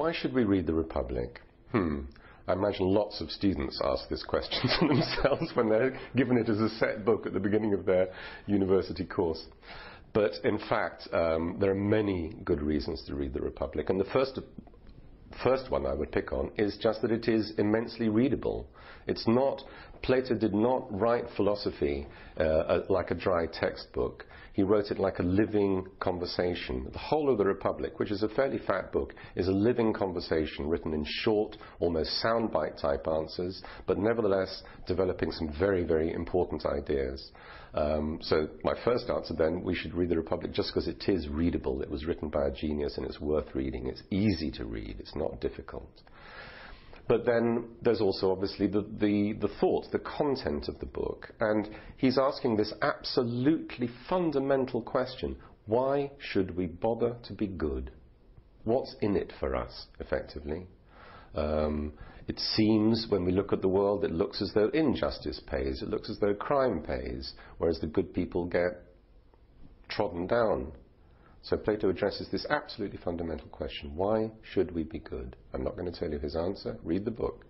Why should we read the Republic? I imagine lots of students ask this question to themselves when they're given it as a set book at the beginning of their university course. But in fact, there are many good reasons to read the Republic. And the first one I would pick on is just that it is immensely readable. It's not, Plato did not write philosophy like a dry textbook. He wrote it like a living conversation. The whole of the Republic, which is a fairly fat book, is a living conversation written in short, almost soundbite type answers, but nevertheless developing some very, very important ideas. So my first answer then, we should read the Republic just because it is readable. It was written by a genius and it's worth reading. It's easy to read. It's not difficult. But then there's also obviously the thought, the content of the book. And he's asking this absolutely fundamental question: why should we bother to be good? What's in it for us, effectively? It seems, when we look at the world, it looks as though injustice pays. It looks as though crime pays, whereas the good people get trodden down. So Plato addresses this absolutely fundamental question: why should we be good? I'm not going to tell you his answer. Read the book.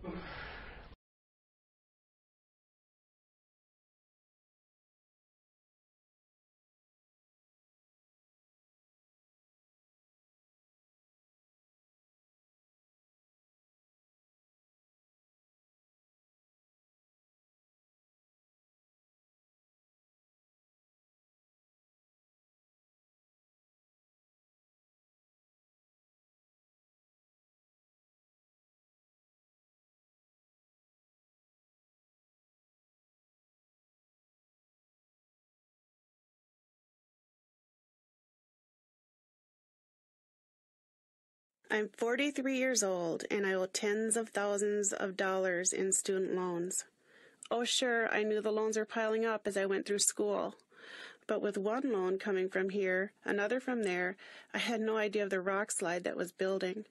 I'm 43 years old, and I owe tens of thousands of dollars in student loans. Oh, sure, I knew the loans were piling up as I went through school. But with one loan coming from here, another from there, I had no idea of the rock slide that was building.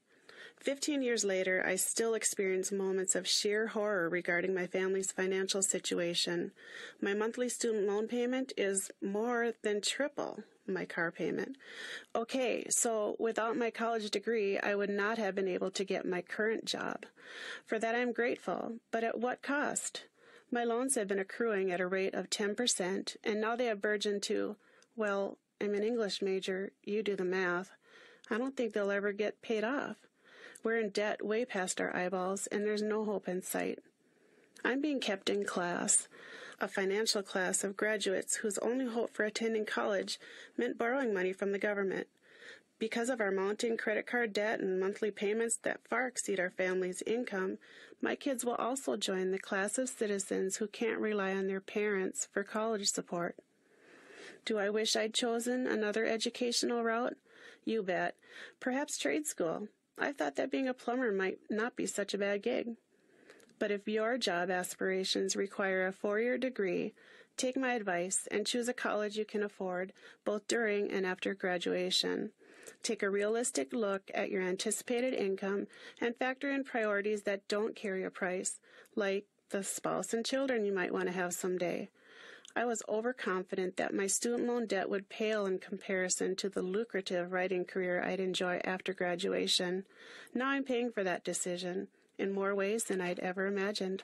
15 years later, I still experience moments of sheer horror regarding my family's financial situation. My monthly student loan payment is more than triple my car payment. Okay, so without my college degree, I would not have been able to get my current job. For that I'm grateful, but at what cost? My loans have been accruing at a rate of 10%, and now they have burgeoned to, well, I'm an English major, you do the math. I don't think they'll ever get paid off. We're in debt way past our eyeballs, and there's no hope in sight. I'm being kept in class, a financial class of graduates whose only hope for attending college meant borrowing money from the government. Because of our mounting credit card debt and monthly payments that far exceed our family's income, my kids will also join the class of citizens who can't rely on their parents for college support. Do I wish I'd chosen another educational route? You bet. Perhaps trade school. I thought that being a plumber might not be such a bad gig. But if your job aspirations require a 4-year degree, take my advice and choose a college you can afford both during and after graduation. Take a realistic look at your anticipated income and factor in priorities that don't carry a price, like the spouse and children you might want to have someday. I was overconfident that my student loan debt would pale in comparison to the lucrative writing career I'd enjoy after graduation. Now I'm paying for that decision in more ways than I'd ever imagined.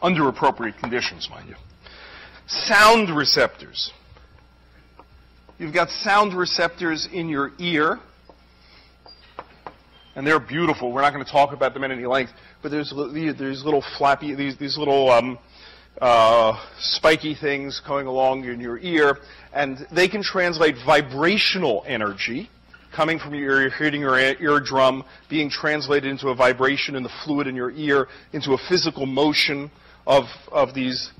Under appropriate conditions, mind you. Sound receptors. You've got sound receptors in your ear, and they're beautiful. We're not going to talk about them at any length, but there's little flappy, these little spiky things going along in your ear, and they can translate vibrational energy coming from your ear, hitting your eardrum, being translated into a vibration in the fluid in your ear, into a physical motion of these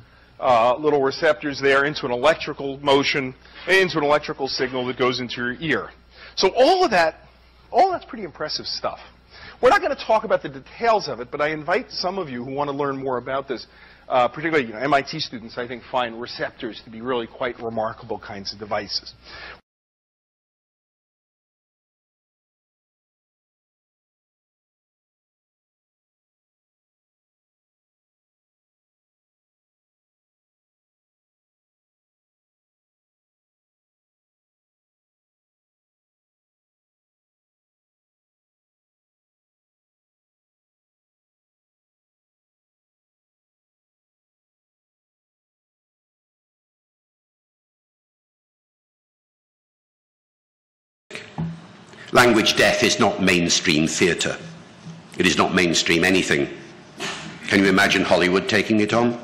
little receptors there into an electrical motion, into an electrical signal that goes into your ear. So all that's pretty impressive stuff. We're not going to talk about the details of it, but I invite some of you who want to learn more about this, particularly MIT students, I think, find receptors to be really quite remarkable kinds of devices. Language death is not mainstream theatre. It is not mainstream anything. Can you imagine Hollywood taking it on?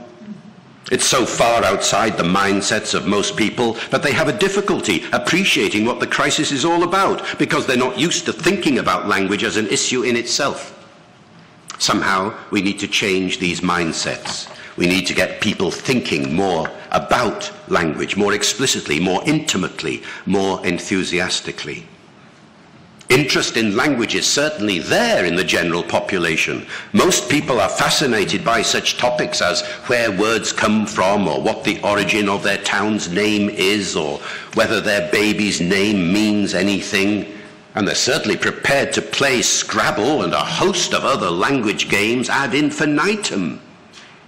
It's so far outside the mindsets of most people that they have a difficulty appreciating what the crisis is all about because they're not used to thinking about language as an issue in itself. Somehow we need to change these mindsets. We need to get people thinking more about language, more explicitly, more intimately, more enthusiastically. Interest in language is certainly there in the general population. Most people are fascinated by such topics as where words come from, or what the origin of their town's name is, or whether their baby's name means anything. And they're certainly prepared to play Scrabble and a host of other language games ad infinitum.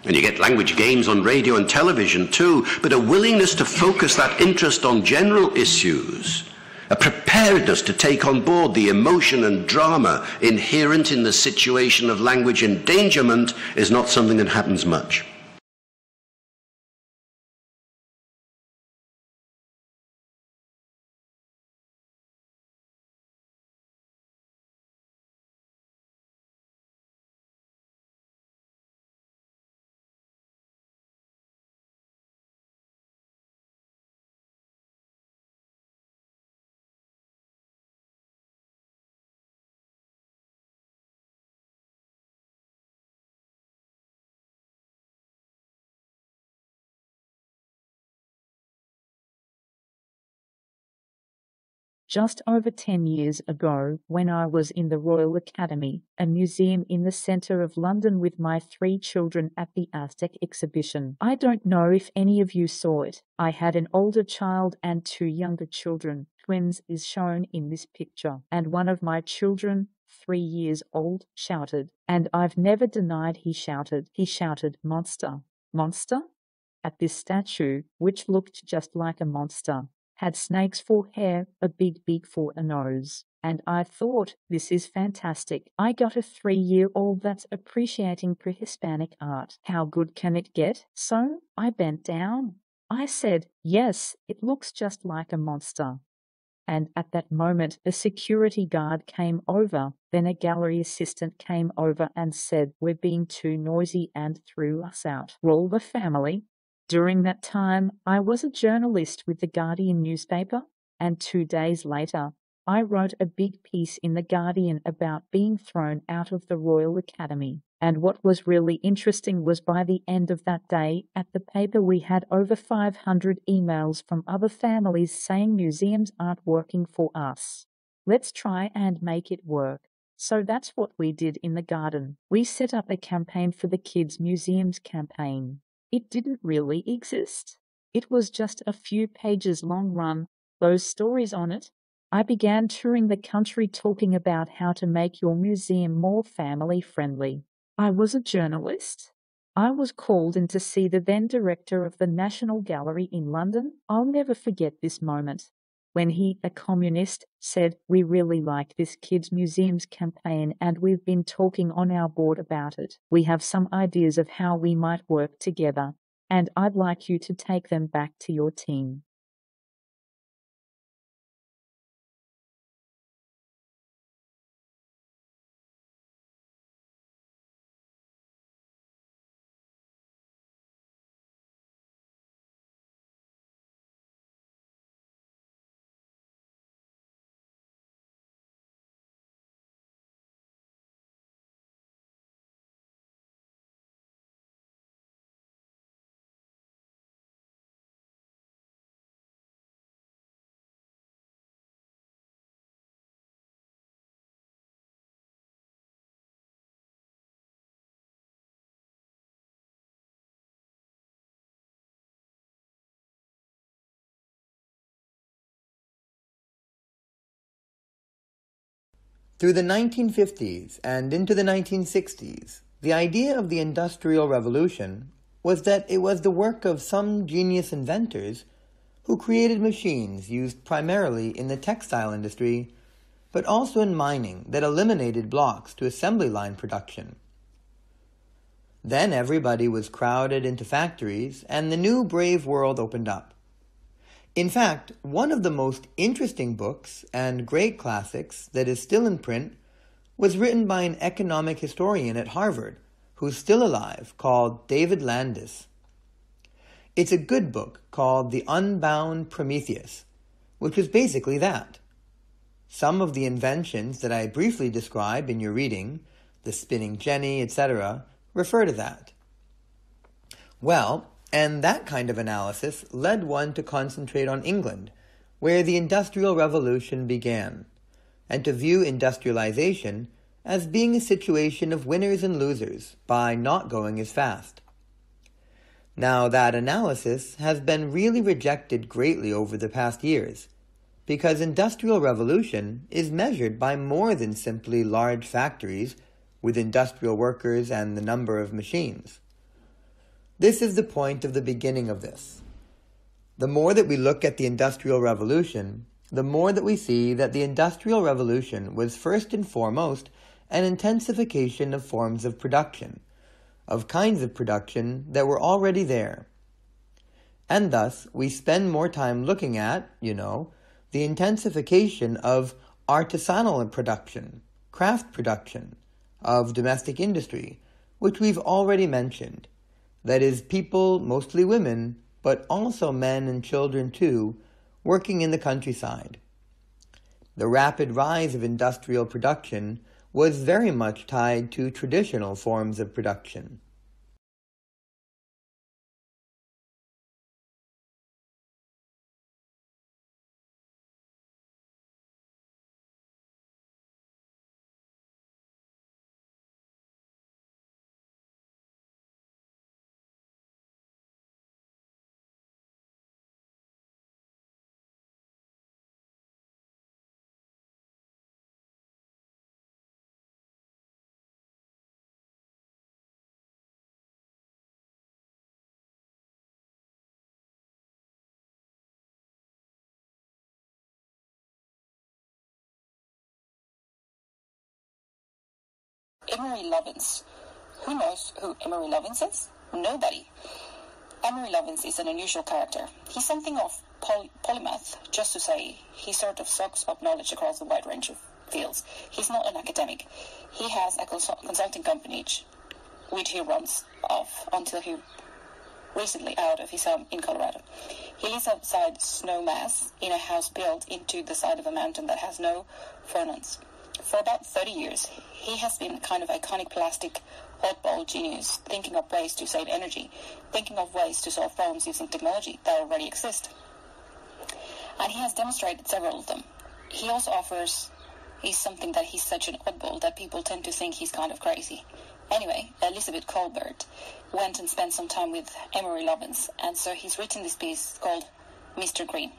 And you get language games on radio and television too, but a willingness to focus that interest on general issues, a preparedness to take on board the emotion and drama inherent in the situation of language endangerment is not something that happens much. Just over 10 years ago, when I was in the Royal Academy, a museum in the centre of London with my 3 children at the Aztec exhibition. I don't know if any of you saw it. I had an older child and 2 younger children. Twins is shown in this picture. And one of my children, 3 years old, shouted. And I've never denied he shouted. He shouted, "Monster." Monster? At this statue, which looked just like a monster, had snakes for hair, a big beak for a nose. And I thought, this is fantastic. I got a 3-year-old that's appreciating pre-Hispanic art. How good can it get? So I bent down. I said, yes, it looks just like a monster. And at that moment, a security guard came over. Then a gallery assistant came over and said, we're being too noisy, and threw us out. Roll the family. During that time, I was a journalist with the Guardian newspaper, and 2 days later, I wrote a big piece in the Guardian about being thrown out of the Royal Academy. And what was really interesting was by the end of that day, at the paper we had over 500 emails from other families saying museums aren't working for us. Let's try and make it work. So that's what we did in the garden. We set up a campaign for the Kids Museums campaign. It didn't really exist. It was just a few pages long run, those stories on it. I began touring the country talking about how to make your museum more family-friendly. I was a journalist. I was called in to see the then director of the National Gallery in London. I'll never forget this moment. When he, a communist, said, we really like this Kids Museums campaign and we've been talking on our board about it. We have some ideas of how we might work together, and I'd like you to take them back to your team. Through the 1950s and into the 1960s, the idea of the Industrial Revolution was that it was the work of some genius inventors who created machines used primarily in the textile industry, but also in mining that eliminated blocks to assembly line production. Then everybody was crowded into factories, and the new brave world opened up. In fact, one of the most interesting books and great classics that is still in print was written by an economic historian at Harvard who's still alive, called David Landis. It's a good book called The Unbound Prometheus, which is basically that. Some of the inventions that I briefly describe in your reading, the spinning jenny, etc., refer to that. Well, and that kind of analysis led one to concentrate on England, where the Industrial Revolution began, and to view industrialization as being a situation of winners and losers by not going as fast. Now, that analysis has been really rejected greatly over the past years, because Industrial Revolution is measured by more than simply large factories with industrial workers and the number of machines. This is the point of the beginning of this. The more that we look at the Industrial Revolution, the more that we see that the Industrial Revolution was first and foremost an intensification of forms of production, of kinds of production that were already there. And thus, we spend more time looking at, the intensification of artisanal production, craft production, of domestic industry, which we've already mentioned. That is, people, mostly women, but also men and children too, working in the countryside. The rapid rise of industrial production was very much tied to traditional forms of production. Emery Lovins. Who knows who Emery Lovins is? Nobody. Emery Lovins is an unusual character. He's something of polymath, just to say he sort of soaks up knowledge across a wide range of fields. He's not an academic. He has a consulting company which he runs off until he recently out of his home in Colorado. He lives outside Snowmass in a house built into the side of a mountain that has no furnace. For about 30 years, he has been a kind of iconic plastic oddball genius, thinking of ways to save energy, thinking of ways to solve problems using technology that already exist. And he has demonstrated several of them. He also is something that he's such an oddball that people tend to think he's kind of crazy. Anyway, Elizabeth Colbert went and spent some time with Emery Lovins, and so he's written this piece called Mr. Green.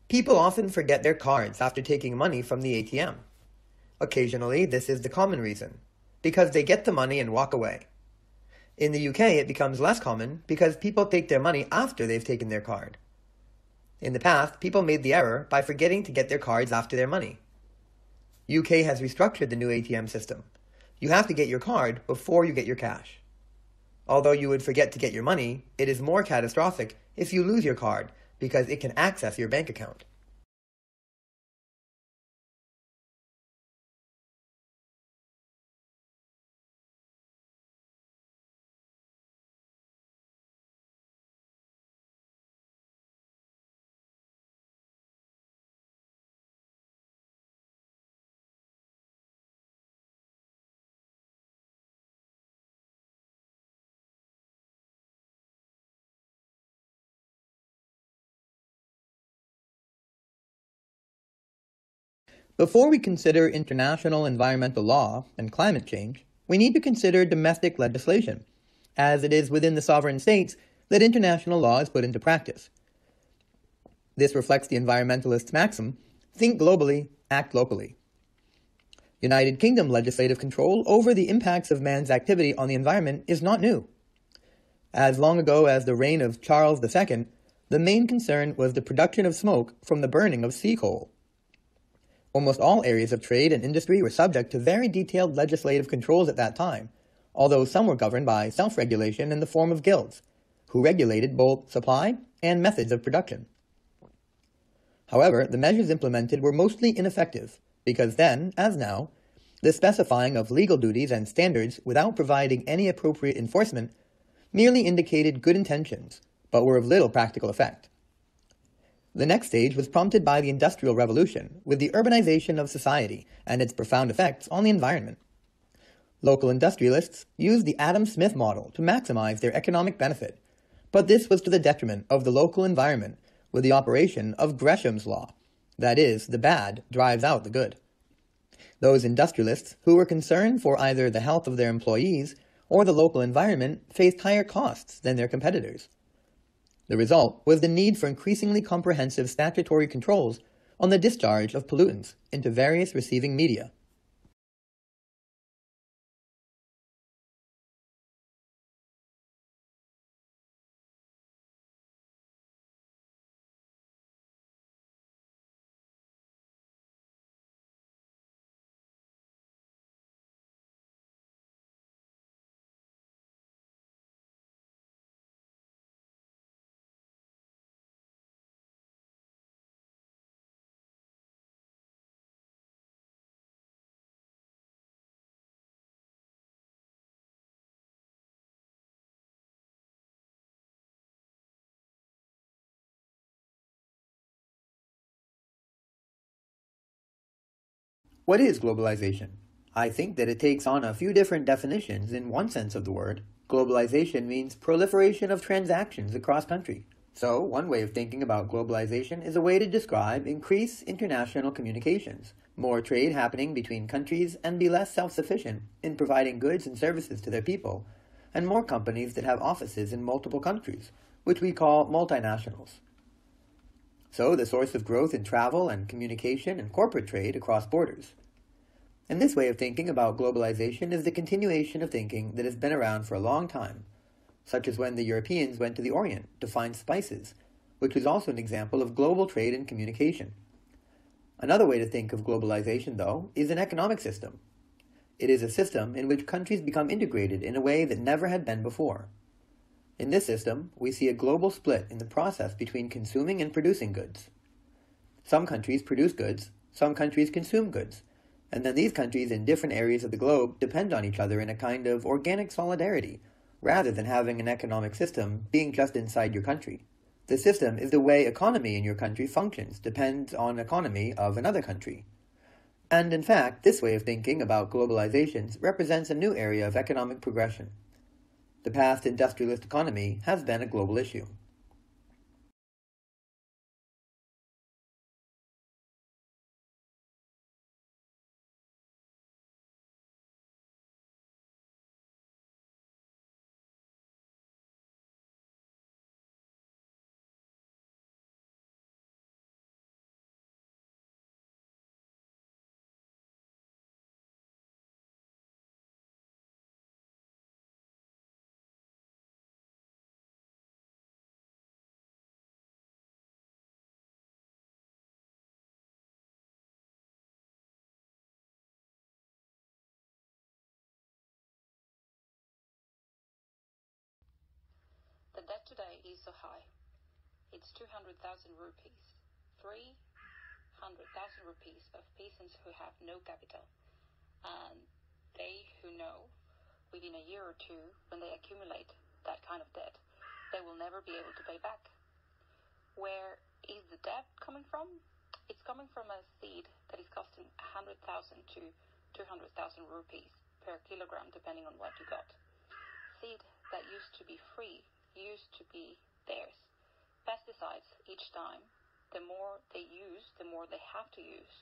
People often forget their cards after taking money from the ATM. Occasionally, this is the common reason, because they get the money and walk away. In the UK, it becomes less common because people take their money after they've taken their card. In the past, people made the error by forgetting to get their cards after their money. UK has restructured the new ATM system. You have to get your card before you get your cash. Although you would forget to get your money, it is more catastrophic if you lose your card, because it can access your bank account. Before we consider international environmental law and climate change, we need to consider domestic legislation, as it is within the sovereign states that international law is put into practice. This reflects the environmentalist maxim, think globally, act locally. United Kingdom legislative control over the impacts of man's activity on the environment is not new. As long ago as the reign of Charles II, the main concern was the production of smoke from the burning of sea coal. Almost all areas of trade and industry were subject to very detailed legislative controls at that time, although some were governed by self-regulation in the form of guilds, who regulated both supply and methods of production. However, the measures implemented were mostly ineffective, because then, as now, the specifying of legal duties and standards without providing any appropriate enforcement merely indicated good intentions, but were of little practical effect. The next stage was prompted by the Industrial Revolution, with the urbanization of society and its profound effects on the environment. Local industrialists used the Adam Smith model to maximize their economic benefit, but this was to the detriment of the local environment with the operation of Gresham's law, that is, the bad drives out the good. Those industrialists who were concerned for either the health of their employees or the local environment faced higher costs than their competitors. The result was the need for increasingly comprehensive statutory controls on the discharge of pollutants into various receiving media. What is globalization? I think that it takes on a few different definitions in one sense of the word. Globalization means proliferation of transactions across country. So, one way of thinking about globalization is a way to describe increased international communications, more trade happening between countries, and be less self-sufficient in providing goods and services to their people, and more companies that have offices in multiple countries, which we call multinationals. So, the source of growth in travel and communication and corporate trade across borders. And this way of thinking about globalization is the continuation of thinking that has been around for a long time, such as when the Europeans went to the Orient to find spices, which was also an example of global trade and communication. Another way to think of globalization, though, is an economic system. It is a system in which countries become integrated in a way that never had been before. In this system, we see a global split in the process between consuming and producing goods. Some countries produce goods, some countries consume goods, and then these countries in different areas of the globe depend on each other in a kind of organic solidarity, rather than having an economic system being just inside your country. The system is the way economy in your country functions, depends on economy of another country. And in fact, this way of thinking about globalizations represents a new area of economic progression. The past industrialist economy has been a global issue. The debt today is so high. it's 200,000 rupees. 300,000 rupees of peasants who have no capital. And they who know within a year or two, when they accumulate that kind of debt, they will never be able to pay back. Where is the debt coming from? It's coming from a seed that is costing 100,000 to 200,000 rupees per kilogram, depending on what you got. Seed that used to be free, used to be theirs. Pesticides each time, the more they use, the more they have to use.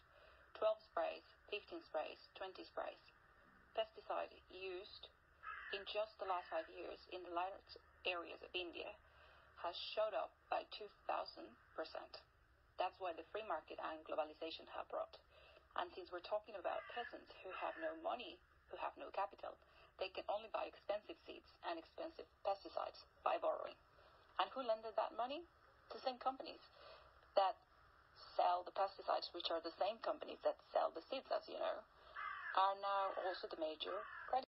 12 sprays, 15 sprays, 20 sprays. Pesticide used in just the last 5 years in the large areas of India has shot up by 2,000%. That's why the free market and globalization have brought. And since we're talking about peasants who have no money, who have no capital, they can only buy expensive seeds and expensive pesticides by borrowing. And who lended that money? The same companies that sell the pesticides, which are the same companies that sell the seeds, as you know, are now also the major credit.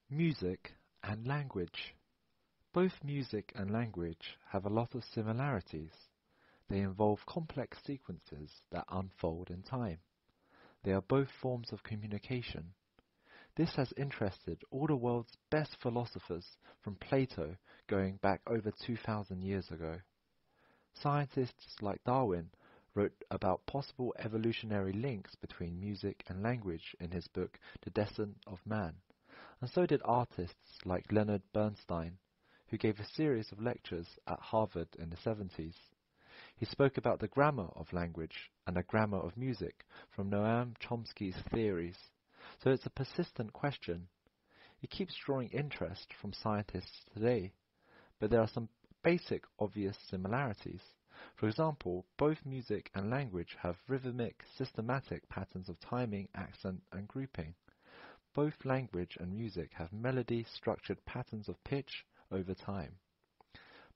Music and language. Both music and language have a lot of similarities. They involve complex sequences that unfold in time. They are both forms of communication. This has interested all the world's best philosophers from Plato going back over 2,000 years ago. Scientists like Darwin wrote about possible evolutionary links between music and language in his book The Descent of Man. And so did artists like Leonard Bernstein, who gave a series of lectures at Harvard in the 70s. He spoke about the grammar of language and the grammar of music from Noam Chomsky's theories. So it's a persistent question. It keeps drawing interest from scientists today, but there are some basic obvious similarities. For example, both music and language have rhythmic, systematic patterns of timing, accent, and grouping. Both language and music have melody-structured patterns of pitch over time.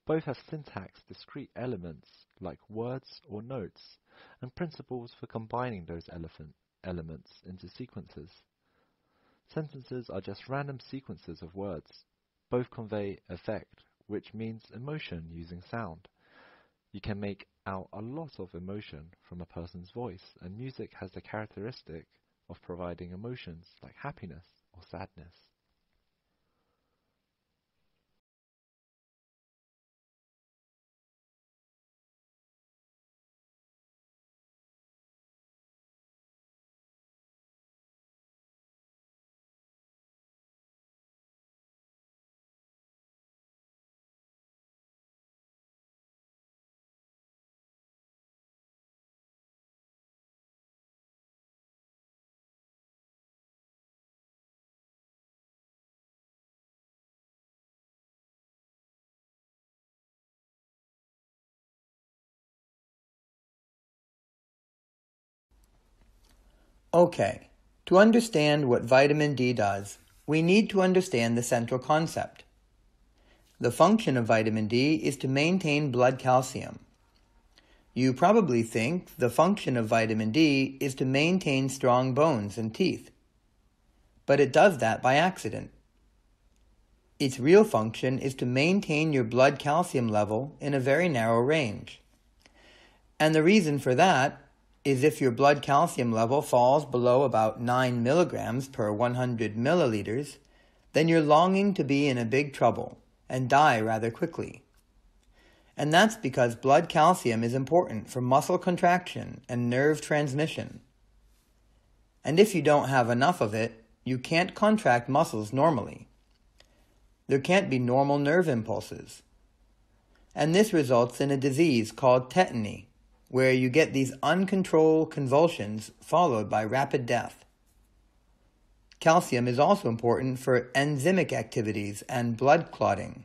Both have syntax discrete elements like words or notes and principles for combining those elements into sequences. Sentences are just random sequences of words. Both convey effect, which means emotion using sound. You can make out a lot of emotion from a person's voice, and music has the characteristic of providing emotions like happiness or sadness. Okay, to understand what vitamin D does, we need to understand the central concept. The function of vitamin D is to maintain blood calcium. You probably think the function of vitamin D is to maintain strong bones and teeth, but it does that by accident. Its real function is to maintain your blood calcium level in a very narrow range. And the reason for that is if your blood calcium level falls below about 9 milligrams per 100 milliliters, then you're longing to be in a big trouble and die rather quickly. And that's because blood calcium is important for muscle contraction and nerve transmission. And if you don't have enough of it, you can't contract muscles normally. There can't be normal nerve impulses. And this results in a disease called tetany, where you get these uncontrolled convulsions followed by rapid death. Calcium is also important for enzymic activities and blood clotting.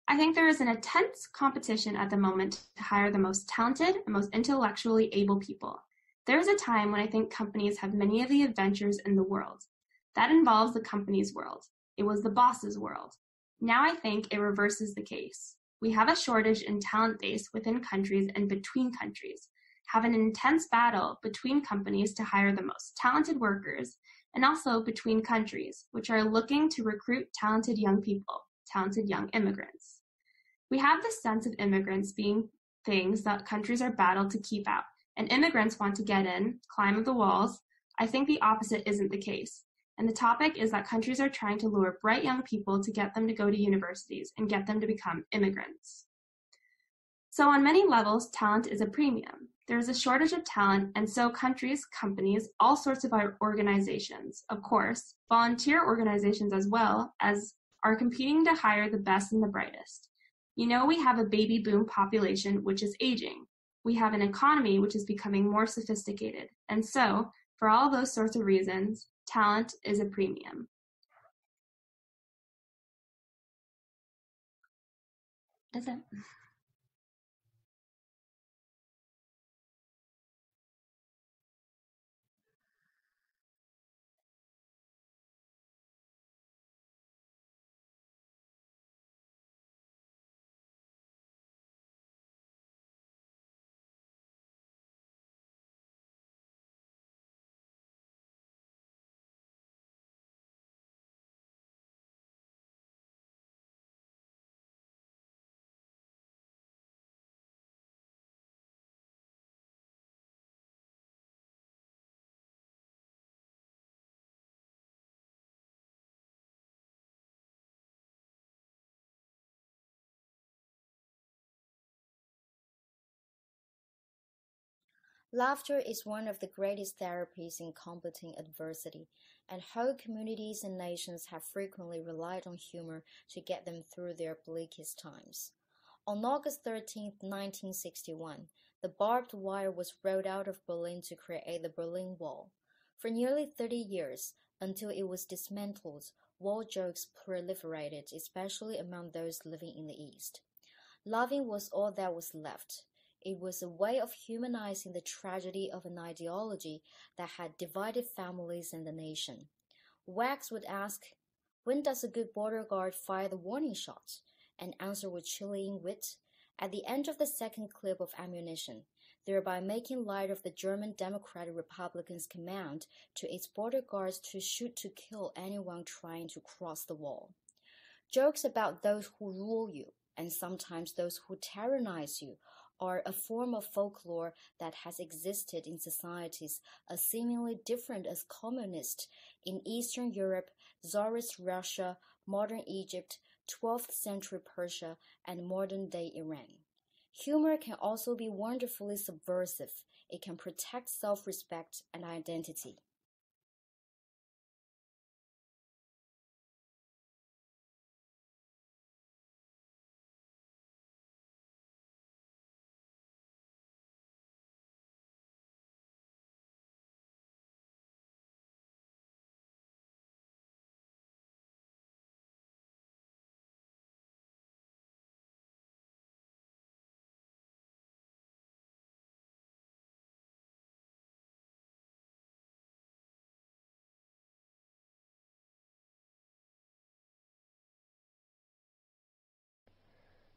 I think there is an intense competition at the moment to hire the most talented and most intellectually able people. There is a time when I think companies have many of the adventures in the world. That involves the company's world. It was the boss's world. Now I think it reverses the case. We have a shortage in talent base within countries and between countries, have an intense battle between companies to hire the most talented workers, and also between countries, which are looking to recruit talented young people, talented young immigrants. We have this sense of immigrants being things that countries are battled to keep out, and immigrants want to get in, climb up the walls. I think the opposite isn't the case. And the topic is that countries are trying to lure bright young people to get them to go to universities and get them to become immigrants. So on many levels, talent is a premium. There is a shortage of talent, and so countries, companies, all sorts of our organizations, of course, volunteer organizations as well, as are competing to hire the best and the brightest. You know, we have a baby boom population which is aging. We have an economy which is becoming more sophisticated. And so, for all those sorts of reasons, talent is a premium. That's it. Laughter is one of the greatest therapies in combating adversity, and whole communities and nations have frequently relied on humor to get them through their bleakest times. On August 13, 1961, the barbed wire was rolled out of Berlin to create the Berlin Wall. For nearly 30 years, until it was dismantled, wall jokes proliferated, especially among those living in the East. Laughing was all that was left. It was a way of humanizing the tragedy of an ideology that had divided families and the nation. Wags would ask, "When does a good border guard fire the warning shot?" and answer with chilling wit, "At the end of the second clip of ammunition," thereby making light of the German Democratic Republicans' command to its border guards to shoot to kill anyone trying to cross the wall. Jokes about those who rule you, and sometimes those who tyrannize you, are a form of folklore that has existed in societies as seemingly different as communist in Eastern Europe, Tsarist Russia, modern Egypt, 12th century Persia, and modern-day Iran. Humor can also be wonderfully subversive. It can protect self-respect and identity.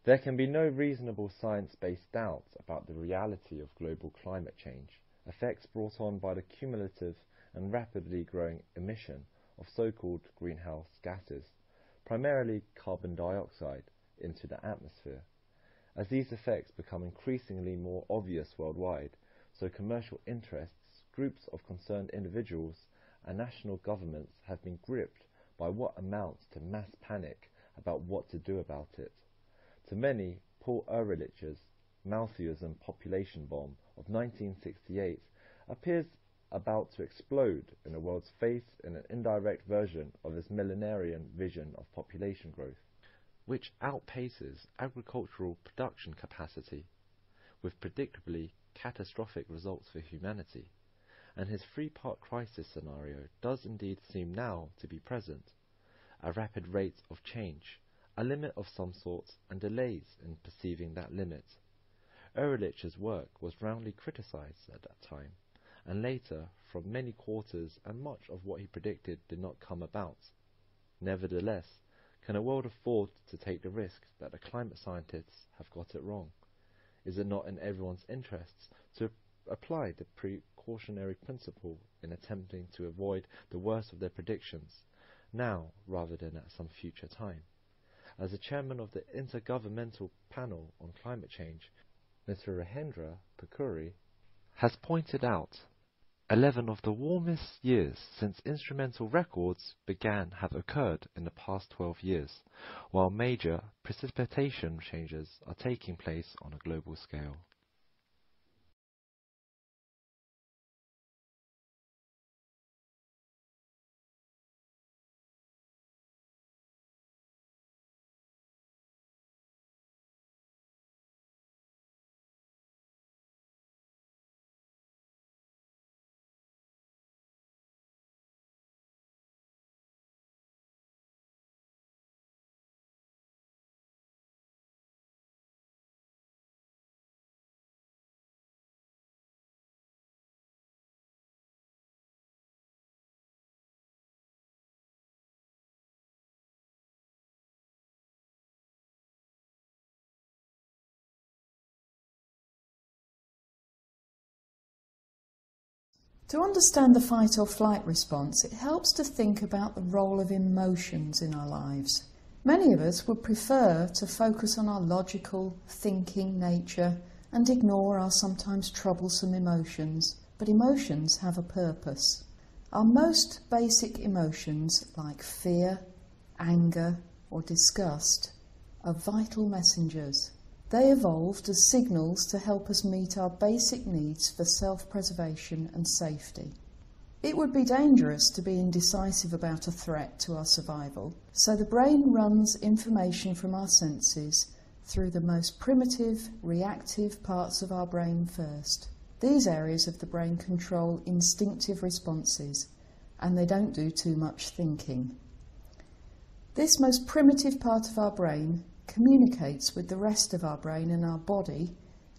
There can be no reasonable science-based doubt about the reality of global climate change, effects brought on by the cumulative and rapidly growing emission of so-called greenhouse gases, primarily carbon dioxide, into the atmosphere. As these effects become increasingly more obvious worldwide, so commercial interests, groups of concerned individuals, and national governments have been gripped by what amounts to mass panic about what to do about it. To many, Paul Ehrlich's Malthusian population bomb of 1968 appears about to explode in the world's face in an indirect version of his millenarian vision of population growth, which outpaces agricultural production capacity, with predictably catastrophic results for humanity. And his three-part crisis scenario does indeed seem now to be present: a rapid rate of change, a limit of some sort, and delays in perceiving that limit. Ehrlich's work was roundly criticized at that time, and later from many quarters, and much of what he predicted did not come about. Nevertheless, can a world afford to take the risk that the climate scientists have got it wrong? Is it not in everyone's interests to apply the precautionary principle in attempting to avoid the worst of their predictions, now rather than at some future time? As the chairman of the Intergovernmental Panel on Climate Change, Mr. Rahendra Pukuri, has pointed out, 11 of the warmest years since instrumental records began have occurred in the past 12 years, while major precipitation changes are taking place on a global scale. To understand the fight or flight response, it helps to think about the role of emotions in our lives. Many of us would prefer to focus on our logical, thinking nature and ignore our sometimes troublesome emotions, but emotions have a purpose. Our most basic emotions, like fear, anger, or disgust, are vital messengers. They evolved as signals to help us meet our basic needs for self-preservation and safety. It would be dangerous to be indecisive about a threat to our survival, so the brain runs information from our senses through the most primitive, reactive parts of our brain first. These areas of the brain control instinctive responses, and they don't do too much thinking. This most primitive part of our brain communicates with the rest of our brain and our body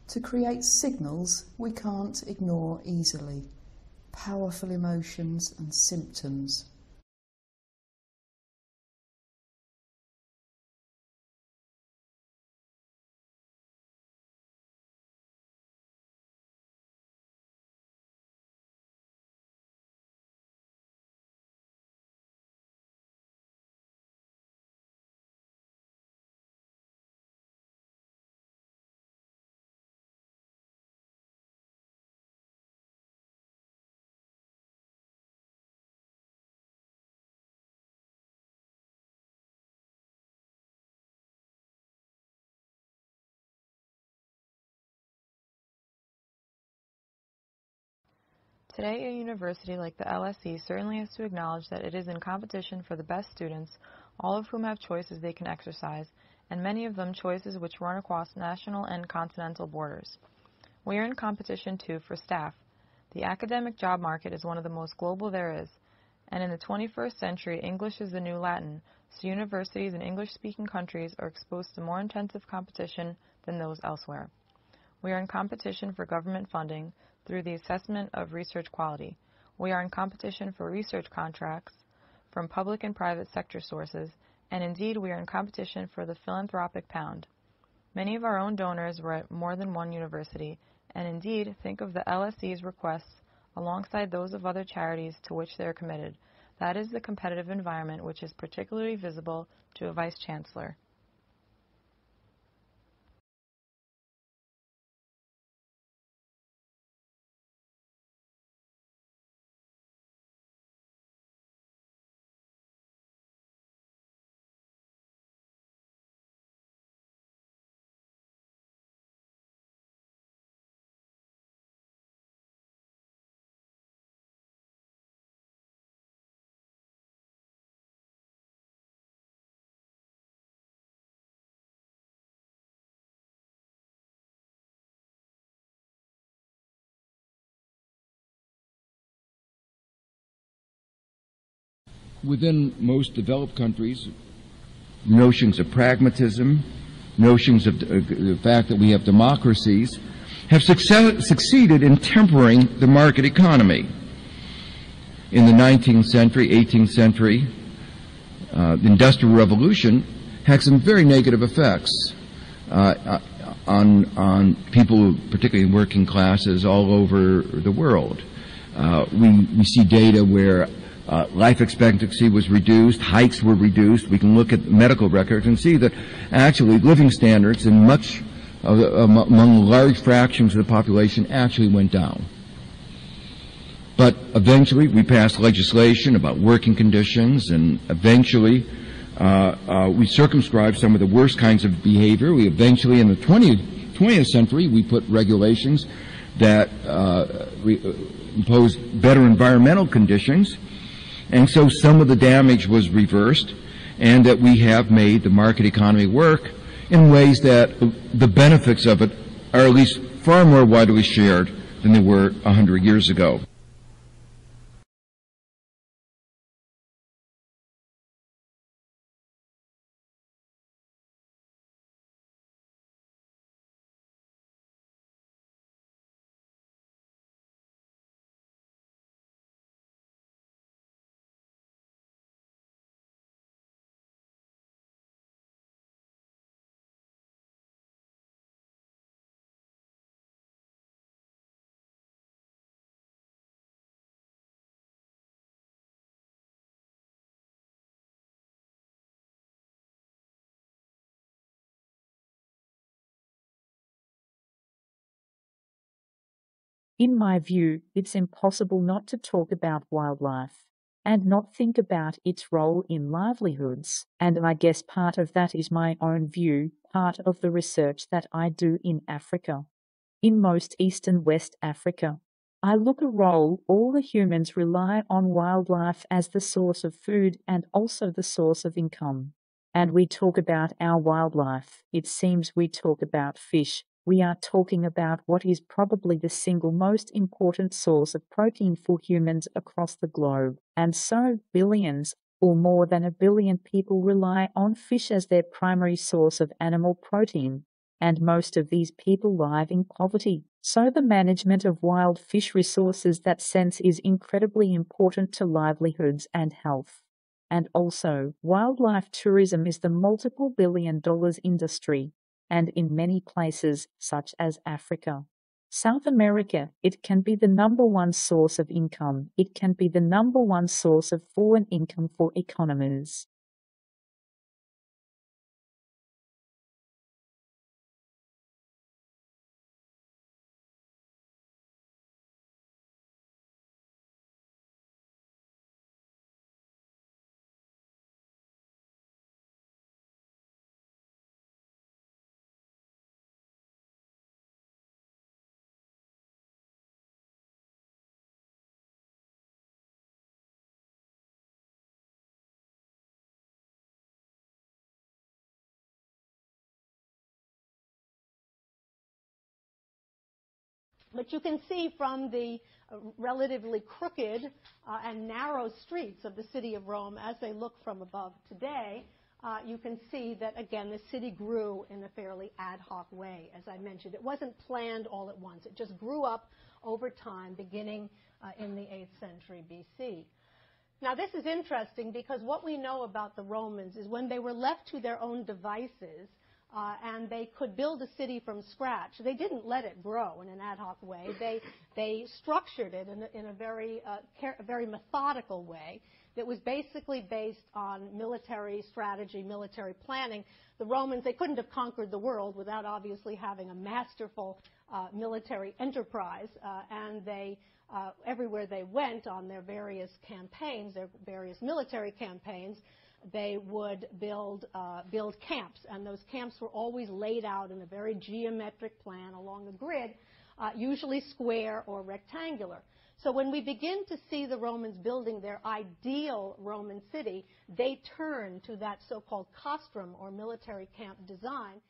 to create signals we can't ignore easily, powerful emotions and symptoms. Today, a university like the LSE certainly has to acknowledge that it is in competition for the best students, all of whom have choices they can exercise, and many of them choices which run across national and continental borders. We are in competition, too, for staff. The academic job market is one of the most global there is, and in the 21st century, English is the new Latin, so universities in English-speaking countries are exposed to more intensive competition than those elsewhere. We are in competition for government funding through the assessment of research quality. We are in competition for research contracts from public and private sector sources, and indeed we are in competition for the philanthropic pound. Many of our own donors were at more than one university, and indeed think of the LSE's requests alongside those of other charities to which they are committed. That is the competitive environment which is particularly visible to a vice chancellor. Within most developed countries, notions of pragmatism, notions of the fact that we have democracies, have succeeded in tempering the market economy. In the 19th century, 18th century, the Industrial Revolution had some very negative effects on people, particularly in working classes all over the world. We see data where life expectancy was reduced, heights were reduced. We can look at medical records and see that actually living standards in among large fractions of the population actually went down. But eventually we passed legislation about working conditions, and eventually we circumscribed some of the worst kinds of behavior. We eventually, in the 20th century, we put regulations that imposed better environmental conditions. And so some of the damage was reversed, and that we have made the market economy work in ways that the benefits of it are at least far more widely shared than they were 100 years ago. In my view, it's impossible not to talk about wildlife and not think about its role in livelihoods. And I guess part of that is my own view, part of the research that I do in Africa. In most East and West Africa, I look a role all the humans rely on wildlife as the source of food and also the source of income. And we talk about our wildlife. It seems we talk about fish. We are talking about what is probably the single most important source of protein for humans across the globe. And so billions, or more than 1 billion people rely on fish as their primary source of animal protein. And most of these people live in poverty. So the management of wild fish resources, that sense, is incredibly important to livelihoods and health. And also, wildlife tourism is the multiple billion-dollar industry. And in many places, such as Africa, South America, it can be the #1 source of income. It can be the #1 source of foreign income for economies. But you can see from the relatively crooked and narrow streets of the city of Rome as they look from above today, you can see that, again, the city grew in a fairly ad hoc way, as I mentioned. It wasn't planned all at once. It just grew up over time, beginning in the 8th century BC. Now, this is interesting because what we know about the Romans is when they were left to their own devices, and they could build a city from scratch, they didn't let it grow in an ad hoc way. They structured it in a very methodical way. that was basically based on military strategy, military planning. The Romans, they couldn't have conquered the world without obviously having a masterful military enterprise, and they everywhere they went on their various campaigns, their various military campaigns, they would build camps, and those camps were always laid out in a very geometric plan along a grid, usually square or rectangular. So when we begin to see the Romans building their ideal Roman city, they turn to that so-called castrum, or military camp design.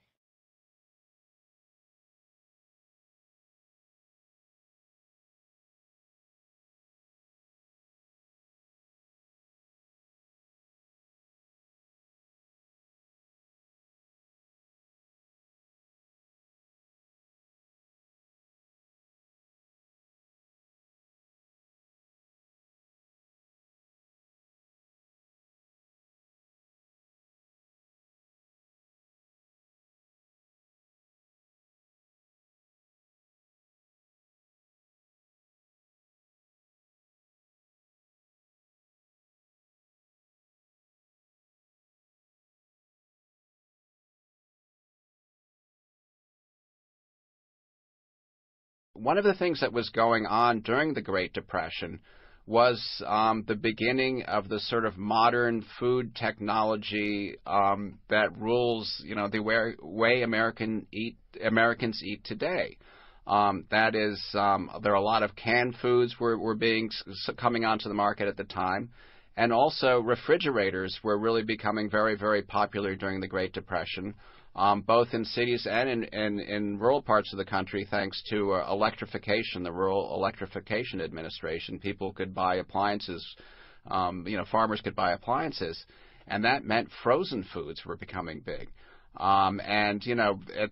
One of the things that was going on during the Great Depression was the beginning of the sort of modern food technology that rules, the way Americans eat today. That is, there are a lot of canned foods were coming onto the market at the time, and also refrigerators were really becoming very, very popular during the Great Depression. Both in cities and in rural parts of the country, thanks to electrification, the Rural Electrification Administration. People could buy appliances, farmers could buy appliances, and that meant frozen foods were becoming big. At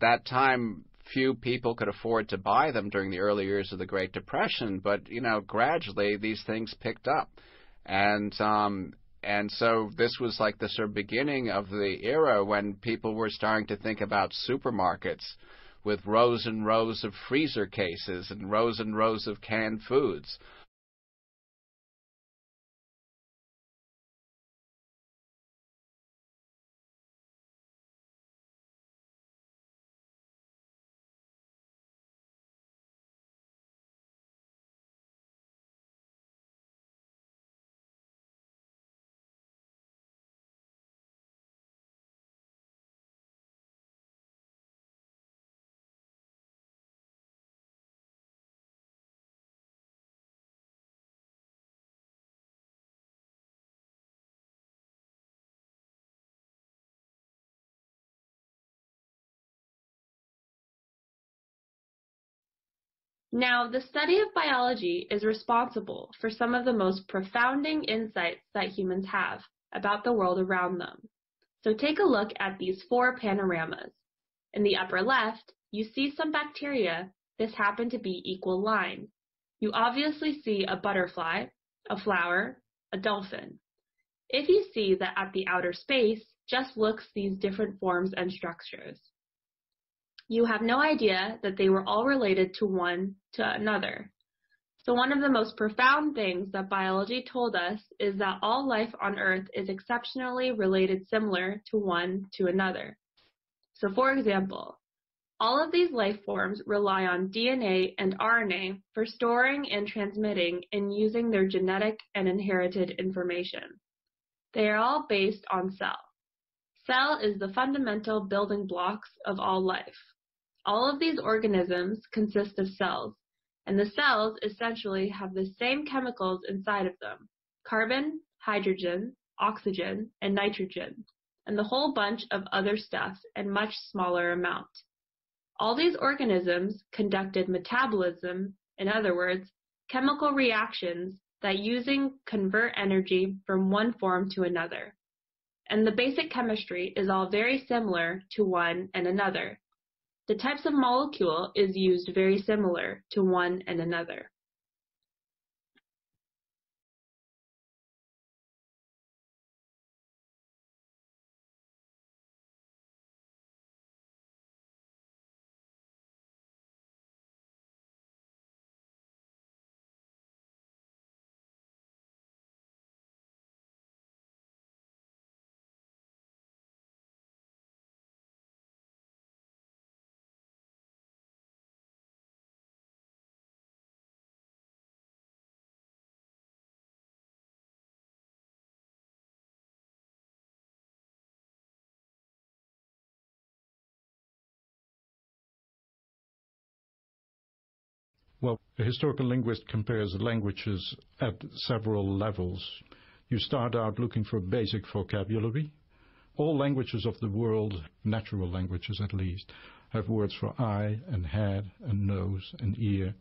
that time, few people could afford to buy them during the early years of the Great Depression, but, gradually these things picked up. And so this was like the sort of beginning of the era when people were starting to think about supermarkets with rows and rows of freezer cases and rows of canned foods. Now, the study of biology is responsible for some of the most profounding insights that humans have about the world around them. So take a look at these 4 panoramas. In the upper left, you see some bacteria. This happen to be equal line. You obviously see a butterfly, a flower, a dolphin. If you see that at the outer space just looks these different forms and structures, you have no idea that they were all related to one to another. So one of the most profound things that biology told us is that all life on Earth is exceptionally related similar to one to another. So for example, all of these life forms rely on DNA and RNA for storing and transmitting and using their genetic and inherited information. They are all based on cell. Cell is the fundamental building blocks of all life. All of these organisms consist of cells, and the cells essentially have the same chemicals inside of them: carbon, hydrogen, oxygen, and nitrogen, and the whole bunch of other stuff in much smaller amount. All these organisms conducted metabolism, in other words, chemical reactions that using convert energy from one form to another. And the basic chemistry is all very similar to one and another. The types of molecule is used very similar to one and another. Well, a historical linguist compares languages at several levels. You start out looking for basic vocabulary. All languages of the world, natural languages at least, have words for eye and head and nose and ear,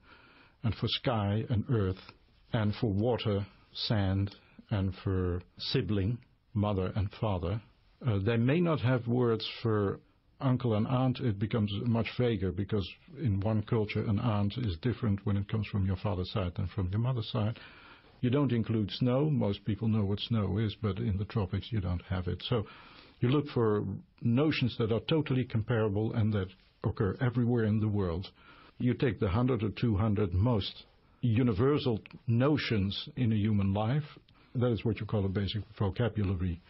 and for sky and earth, and for water, sand, and for sibling, mother and father. They may not have words for uncle and aunt. It becomes much vaguer because in one culture an aunt is different when it comes from your father's side than from your mother's side. You don't include snow. Most people know what snow is, but in the tropics you don't have it. So you look for notions that are totally comparable and that occur everywhere in the world. You take the 100 or 200 most universal notions in a human life. That is what you call a basic vocabulary.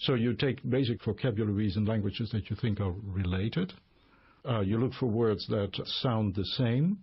So you take basic vocabularies in languages that you think are related. You look for words that sound the same.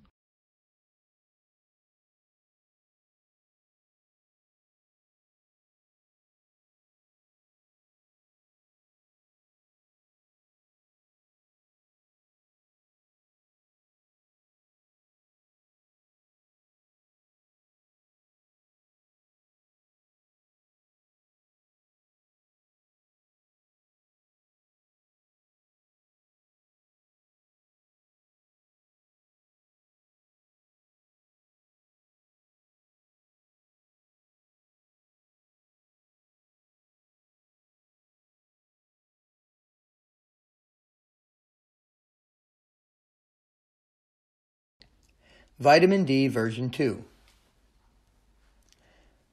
Vitamin D version 2.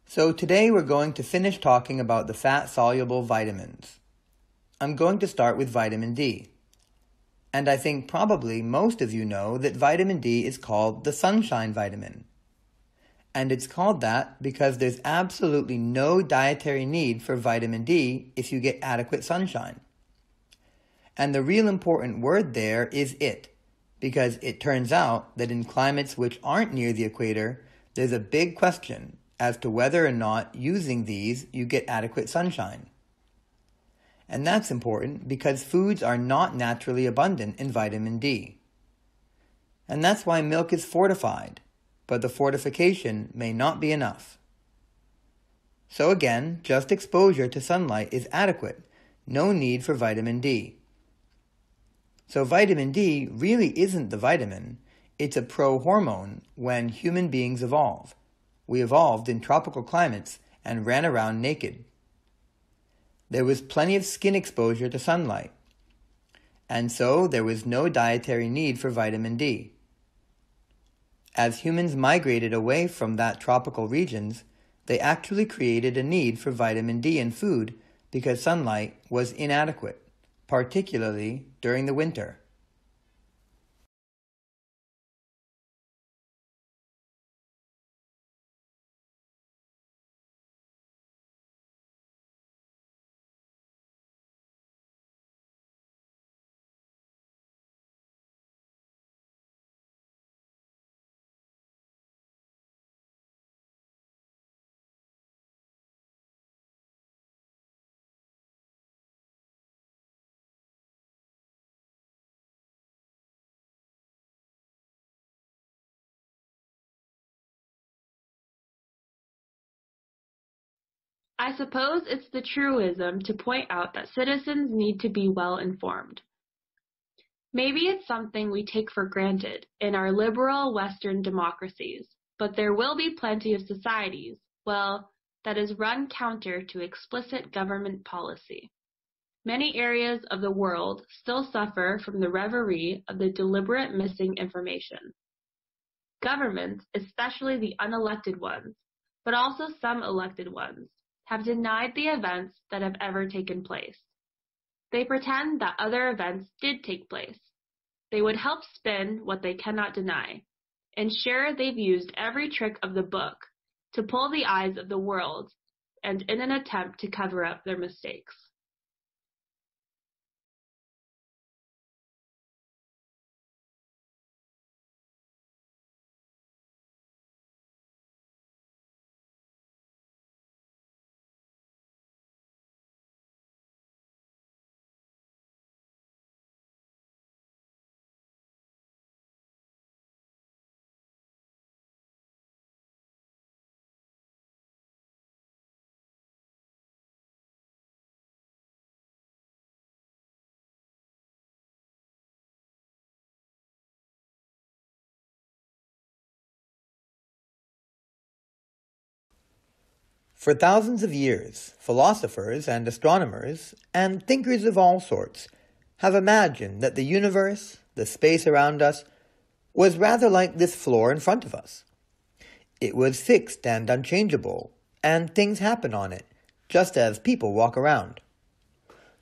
So today we're going to finish talking about the fat-soluble vitamins. I'm going to start with vitamin D. And I think probably most of you know that vitamin D is called the sunshine vitamin. And it's called that because there's absolutely no dietary need for vitamin D if you get adequate sunshine. And the real important word there is it, because it turns out that in climates which aren't near the equator, there's a big question as to whether or not using these you get adequate sunshine. And that's important because foods are not naturally abundant in vitamin D. And that's why milk is fortified, but the fortification may not be enough. So again, just exposure to sunlight is adequate, no need for vitamin D. So vitamin D really isn't the vitamin, it's a pro-hormone when human beings evolve. We evolved in tropical climates and ran around naked. There was plenty of skin exposure to sunlight, and so there was no dietary need for vitamin D. As humans migrated away from that tropical regions, they actually created a need for vitamin D in food because sunlight was inadequate, particularly during the winter. I suppose it's the truism to point out that citizens need to be well informed. Maybe it's something we take for granted in our liberal Western democracies, but there will be plenty of societies, well, that is run counter to explicit government policy. Many areas of the world still suffer from the reverie of the deliberate missing information. Governments, especially the unelected ones, but also some elected ones, have denied the events that have ever taken place. They pretend that other events did take place. They would help spin what they cannot deny, ensure they've used every trick of the book to pull the eyes of the world, and in an attempt to cover up their mistakes. For thousands of years, philosophers and astronomers, and thinkers of all sorts, have imagined that the universe, the space around us, was rather like this floor in front of us. It was fixed and unchangeable, and things happen on it, just as people walk around.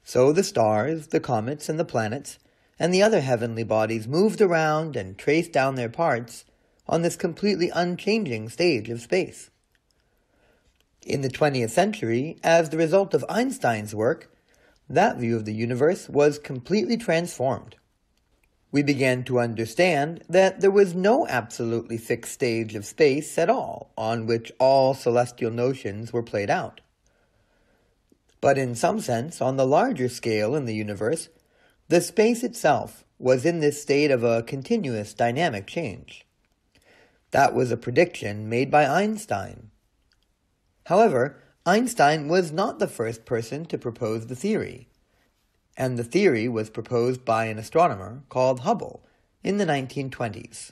So the stars, the comets, and the planets, and the other heavenly bodies moved around and traced down their parts on this completely unchanging stage of space. In the 20th century, as the result of Einstein's work, that view of the universe was completely transformed. We began to understand that there was no absolutely fixed stage of space at all on which all celestial notions were played out. But in some sense, on the larger scale in the universe, the space itself was in this state of a continuous dynamic change. That was a prediction made by Einstein. However, Einstein was not the first person to propose the theory, and the theory was proposed by an astronomer called Hubble in the 1920s.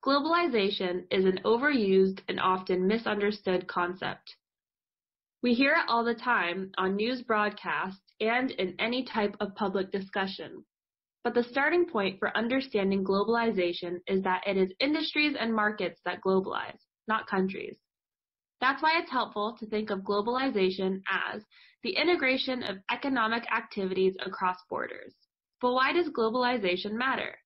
Globalization is an overused and often misunderstood concept. We hear it all the time on news broadcasts and in any type of public discussion. But the starting point for understanding globalization is that it is industries and markets that globalize, not countries. That's why it's helpful to think of globalization as the integration of economic activities across borders. But why does globalization matter?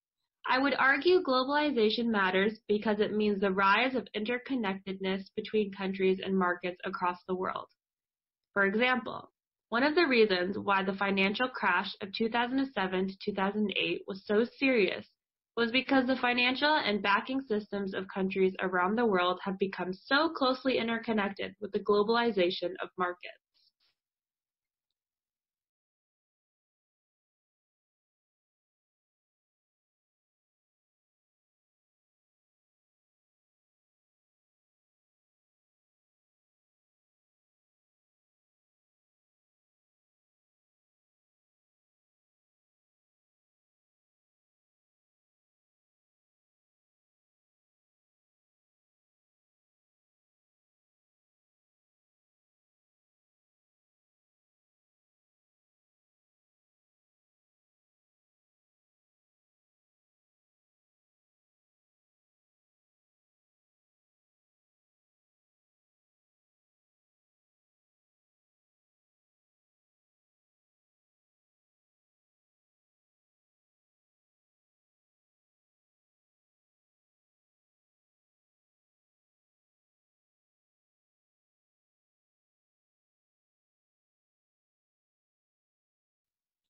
I would argue globalization matters because it means the rise of interconnectedness between countries and markets across the world. For example, one of the reasons why the financial crash of 2007 to 2008 was so serious was because the financial and backing systems of countries around the world have become so closely interconnected with the globalization of markets.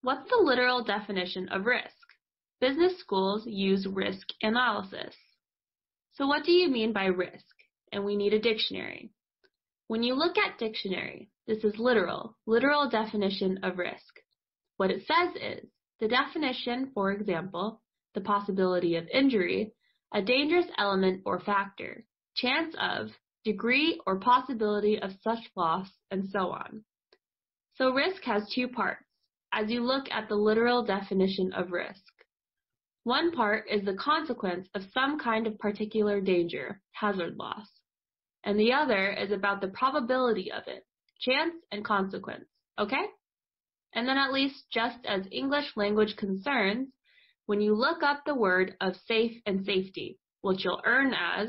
What's the literal definition of risk? Business schools use risk analysis. So what do you mean by risk? And we need a dictionary. When you look at dictionary, this is literal definition of risk. What it says is, the definition, for example, the possibility of injury, a dangerous element or factor, chance of, degree or possibility of such loss, and so on. So risk has two parts, as you look at the literal definition of risk. One part is the consequence of some kind of particular danger, hazard loss, and the other is about the probability of it, chance and consequence, okay? And then at least just as English language concerns, when you look up the word of safe and safety, what you'll earn as,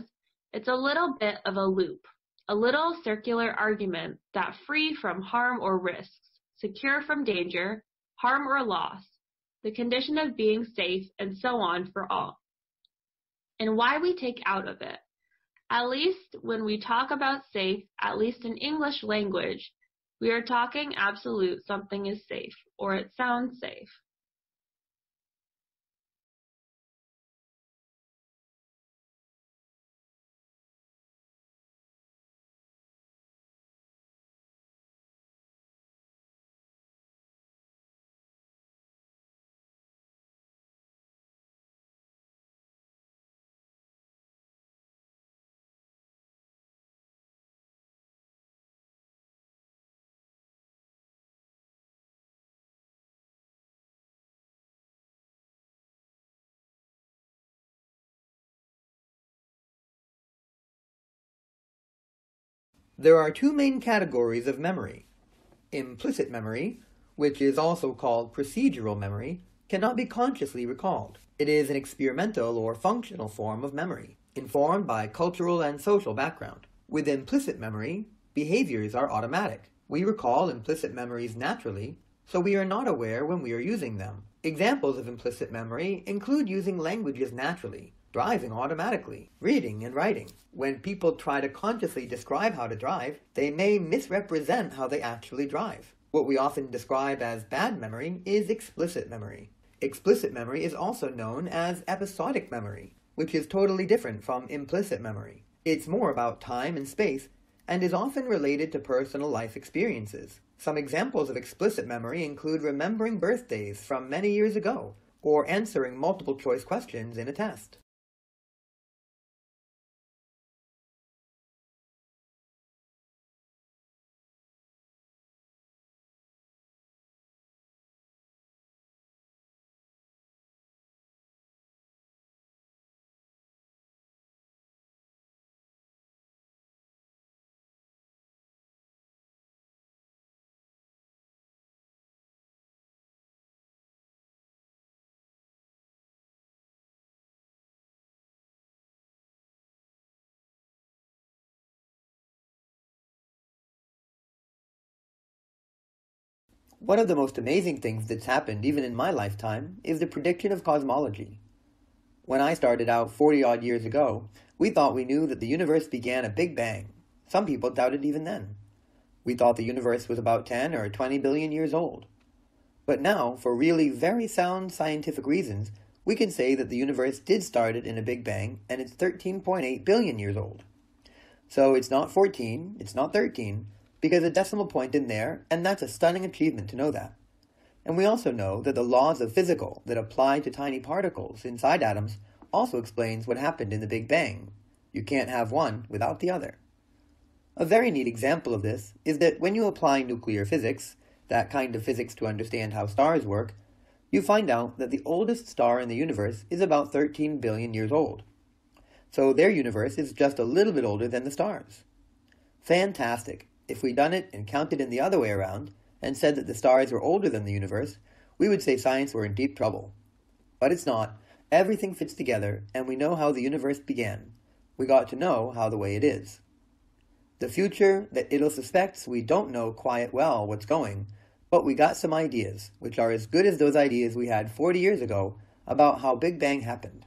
it's a little bit of a loop, a little circular argument that free from harm or risks, secure from danger, harm or loss, the condition of being safe, and so on for all. And why we take out of it. At least when we talk about safe, at least in English language, we are talking absolute something is safe, or it sounds safe. There are two main categories of memory. Implicit memory, which is also called procedural memory, cannot be consciously recalled. It is an experimental or functional form of memory, informed by cultural and social background. With implicit memory, behaviors are automatic. We recall implicit memories naturally, so we are not aware when we are using them. Examples of implicit memory include using languages naturally, driving automatically, reading and writing. When people try to consciously describe how to drive, they may misrepresent how they actually drive. What we often describe as bad memory is explicit memory. Explicit memory is also known as episodic memory, which is totally different from implicit memory. It's more about time and space, and is often related to personal life experiences. Some examples of explicit memory include remembering birthdays from many years ago, or answering multiple choice questions in a test. One of the most amazing things that's happened even in my lifetime is the prediction of cosmology. When I started out 40-odd years ago, we thought we knew that the universe began a Big Bang. Some people doubted even then. We thought the universe was about 10 or 20 billion years old. But now, for really very sound scientific reasons, we can say that the universe did start it in a Big Bang, and it's 13.8 billion years old. So it's not 14, it's not 13, because a decimal point in there, and that's a stunning achievement to know that. And we also know that the laws of physics that apply to tiny particles inside atoms also explains what happened in the Big Bang. You can't have one without the other. A very neat example of this is that when you apply nuclear physics, that kind of physics to understand how stars work, you find out that the oldest star in the universe is about 13 billion years old. So their universe is just a little bit older than the stars. Fantastic! If we'd done it and counted in the other way around, and said that the stars were older than the universe, we would say science were in deep trouble. But it's not. Everything fits together, and we know how the universe began. We got to know how the way it is. The future that it'll suspects we don't know quite well what's going, but we got some ideas, which are as good as those ideas we had 40 years ago about how Big Bang happened.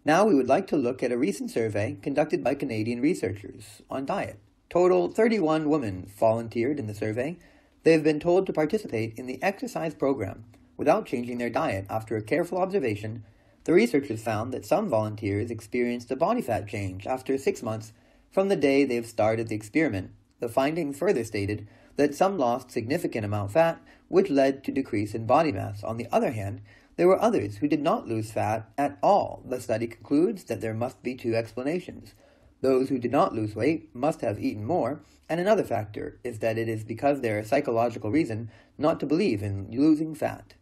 Now we would like to look at a recent survey conducted by Canadian researchers on diet. Total 31 women volunteered in the survey. They have been told to participate in the exercise program without changing their diet. After a careful observation, the researchers found that some volunteers experienced a body fat change after 6 months from the day they have started the experiment. The findings further stated that some lost significant amount of fat, which led to decrease in body mass. On the other hand, there were others who did not lose fat at all. The study concludes that there must be two explanations. Those who did not lose weight must have eaten more, and another factor is that it is because there is psychological reason not to believe in losing fat.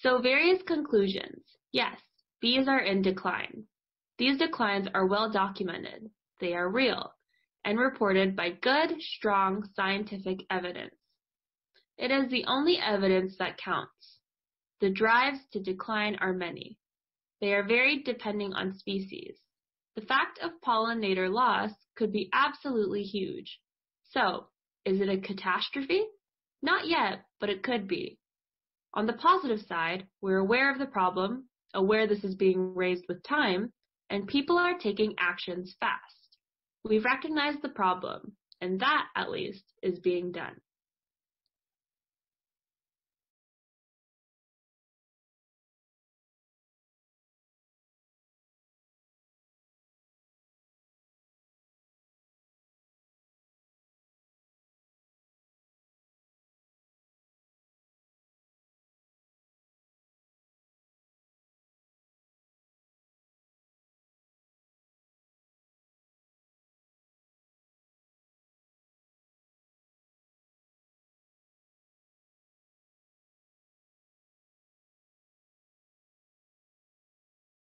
So various conclusions. Yes, bees are in decline. These declines are well documented. They are real. and reported by good, strong scientific evidence. It is the only evidence that counts. The drives to decline are many. They are varied depending on species. The fact of pollinator loss could be absolutely huge. So, is it a catastrophe? Not yet, but it could be. On the positive side, we're aware of the problem, aware this is being raised with time, and people are taking actions fast. We've recognized the problem, and that, at least, is being done.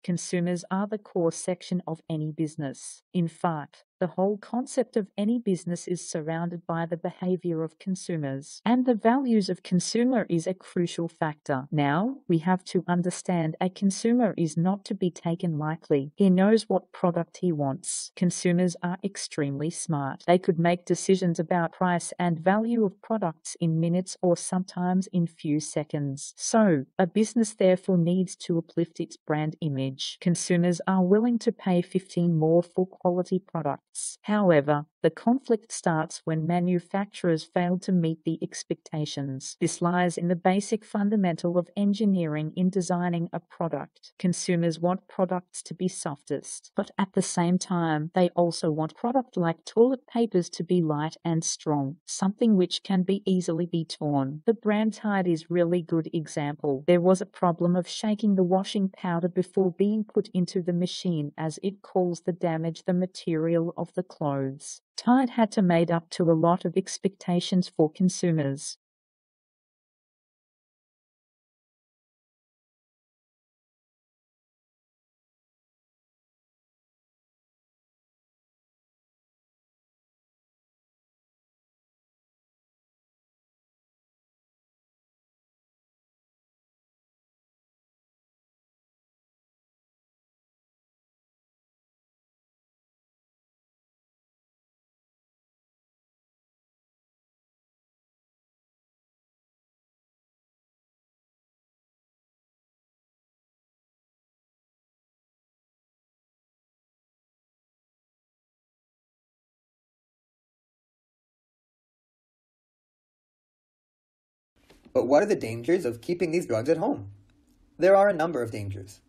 Consumers are the core section of any business. In fact, the whole concept of any business is surrounded by the behavior of consumers, and the values of consumer is a crucial factor. Now, we have to understand a consumer is not to be taken lightly. He knows what product he wants. Consumers are extremely smart. They could make decisions about price and value of products in minutes or sometimes in few seconds. So, a business therefore needs to uplift its brand image. Consumers are willing to pay 15 more for quality products. However, the conflict starts when manufacturers fail to meet the expectations. This lies in the basic fundamental of engineering in designing a product. Consumers want products to be softest, but at the same time, they also want product like toilet papers to be light and strong, something which can be easily be torn. The brand Tide is really good example. There was a problem of shaking the washing powder before being put into the machine as it caused the damage the material of the clothes. Tide had to made up to a lot of expectations for consumers. But what are the dangers of keeping these drugs at home? There are a number of dangers.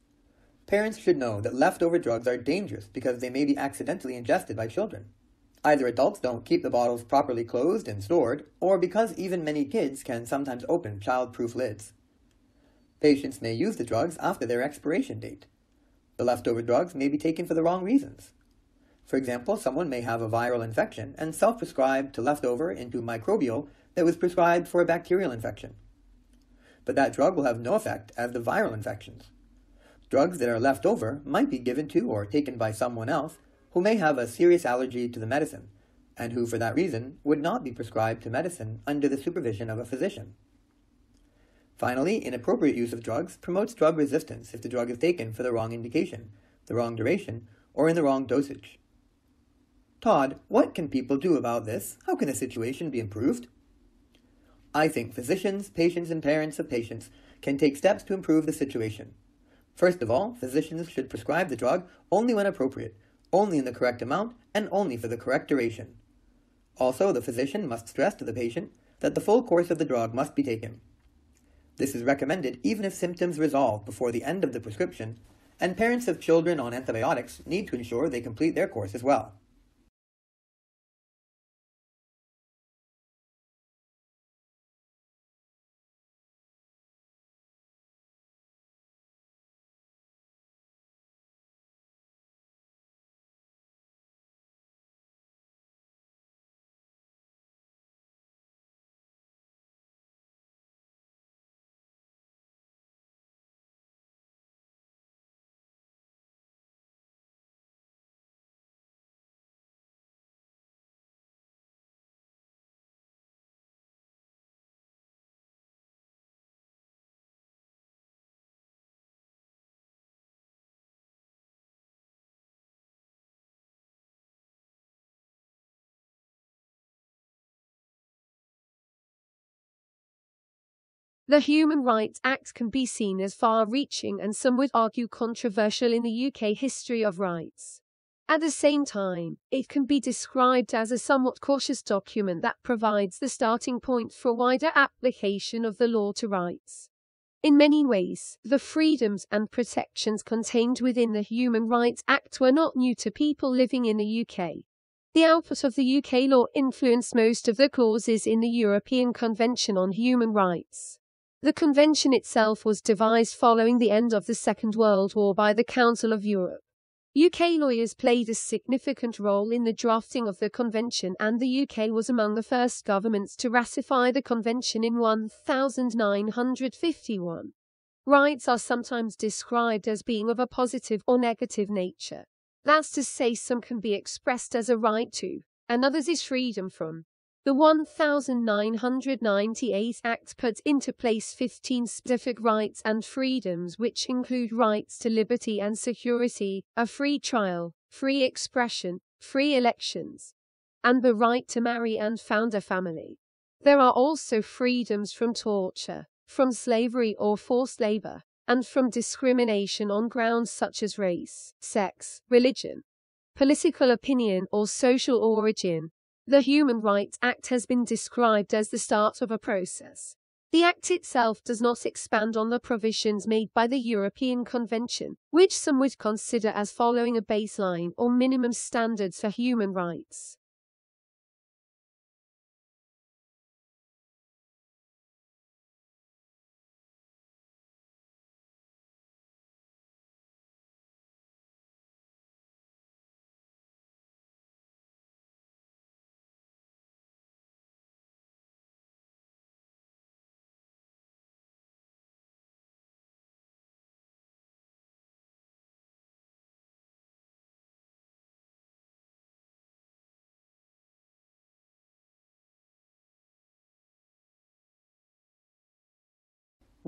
Parents should know that leftover drugs are dangerous because they may be accidentally ingested by children. Either adults don't keep the bottles properly closed and stored, or because even many kids can sometimes open child-proof lids. Patients may use the drugs after their expiration date. The leftover drugs may be taken for the wrong reasons. For example, someone may have a viral infection and self-prescribe to leftover into microbial that was prescribed for a bacterial infection. But that drug will have no effect as the viral infections. Drugs that are left over might be given to or taken by someone else who may have a serious allergy to the medicine, and who for that reason would not be prescribed to medicine under the supervision of a physician. Finally, inappropriate use of drugs promotes drug resistance if the drug is taken for the wrong indication, the wrong duration, or in the wrong dosage. Todd, what can people do about this? How can the situation be improved? I think physicians, patients, and parents of patients can take steps to improve the situation. First of all, physicians should prescribe the drug only when appropriate, only in the correct amount, and only for the correct duration. Also, the physician must stress to the patient that the full course of the drug must be taken. This is recommended even if symptoms resolve before the end of the prescription, and parents of children on antibiotics need to ensure they complete their course as well. The Human Rights Act can be seen as far-reaching and some would argue controversial in the UK history of rights. At the same time, it can be described as a somewhat cautious document that provides the starting point for wider application of the law to rights. In many ways, the freedoms and protections contained within the Human Rights Act were not new to people living in the UK. The output of the UK law influenced most of the clauses in the European Convention on Human Rights. The convention itself was devised following the end of the Second World War by the Council of Europe. UK lawyers played a significant role in the drafting of the convention, and the UK was among the first governments to ratify the convention in 1951. Rights are sometimes described as being of a positive or negative nature. That's to say, some can be expressed as a right to, and others is freedom from. The 1998 Act put into place 15 specific rights and freedoms, which include rights to liberty and security, a free trial, free expression, free elections, and the right to marry and found a family. There are also freedoms from torture, from slavery or forced labor, and from discrimination on grounds such as race, sex, religion, political opinion, or social origin. The Human Rights Act has been described as the start of a process. The Act itself does not expand on the provisions made by the European Convention, which some would consider as following a baseline or minimum standards for human rights.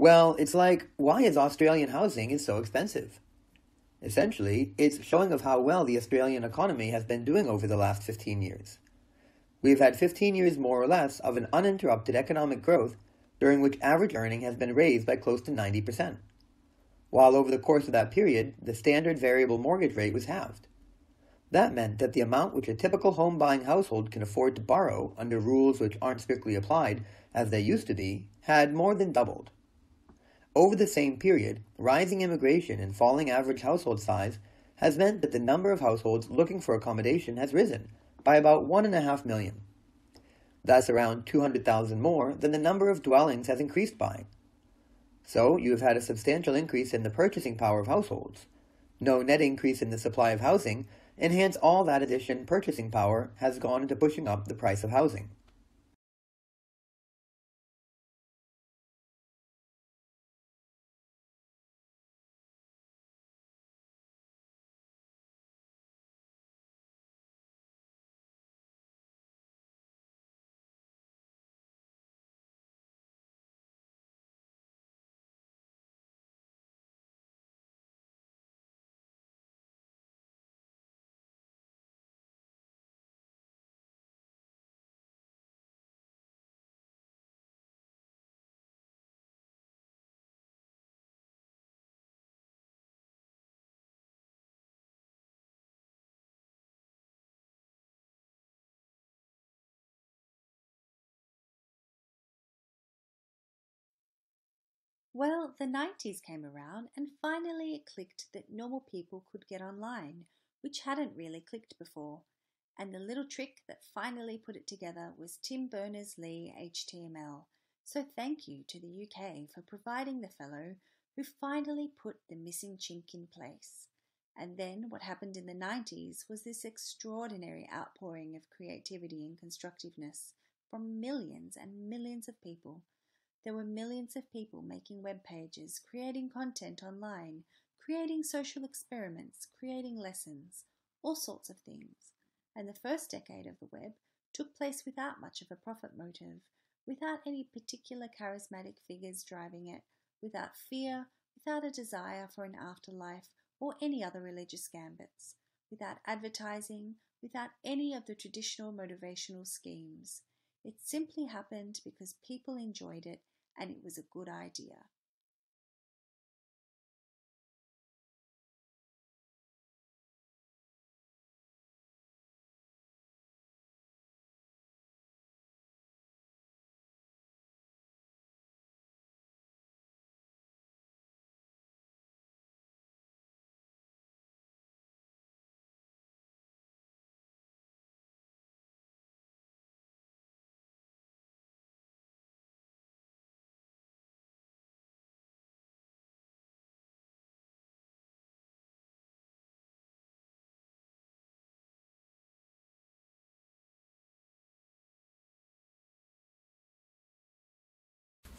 Well, it's like, why is Australian housing so expensive? Essentially, it's showing of how well the Australian economy has been doing over the last 15 years. We've had 15 years more or less of an uninterrupted economic growth, during which average earning has been raised by close to 90%. While over the course of that period, the standard variable mortgage rate was halved. That meant that the amount which a typical home-buying household can afford to borrow under rules which aren't strictly applied, as they used to be, had more than doubled. Over the same period, rising immigration and falling average household size has meant that the number of households looking for accommodation has risen by about 1.5 million. That's around 200,000 more than the number of dwellings has increased by. So you have had a substantial increase in the purchasing power of households. No net increase in the supply of housing, and hence all that addition purchasing power has gone into pushing up the price of housing. Well, the 90s came around and finally it clicked that normal people could get online, which hadn't really clicked before. And the little trick that finally put it together was Tim Berners-Lee HTML. So thank you to the UK for providing the fellow who finally put the missing chink in place. And then what happened in the 90s was this extraordinary outpouring of creativity and constructiveness from millions and millions of people. There were millions of people making web pages, creating content online, creating social experiments, creating lessons, all sorts of things. And the first decade of the web took place without much of a profit motive, without any particular charismatic figures driving it, without fear, without a desire for an afterlife or any other religious gambits, without advertising, without any of the traditional motivational schemes. It simply happened because people enjoyed it and it was a good idea.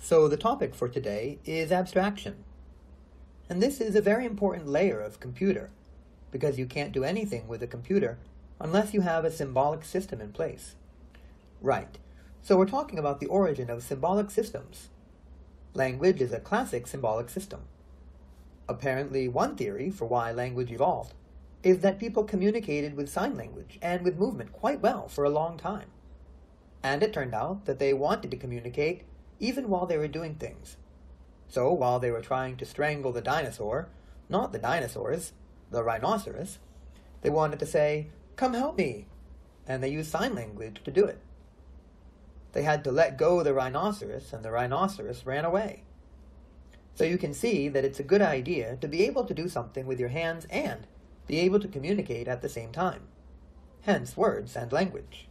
So the topic for today is abstraction. And this is a very important layer of computer, because you can't do anything with a computer unless you have a symbolic system in place. Right, so we're talking about the origin of symbolic systems. Language is a classic symbolic system. Apparently, one theory for why language evolved is that people communicated with sign language and with movement quite well for a long time. And it turned out that they wanted to communicate even while they were doing things. So while they were trying to strangle the dinosaur, not the dinosaurs, the rhinoceros, they wanted to say, "Come help me," and they used sign language to do it. They had to let go the rhinoceros, and the rhinoceros ran away. So you can see that it's a good idea to be able to do something with your hands and be able to communicate at the same time. Hence words and language.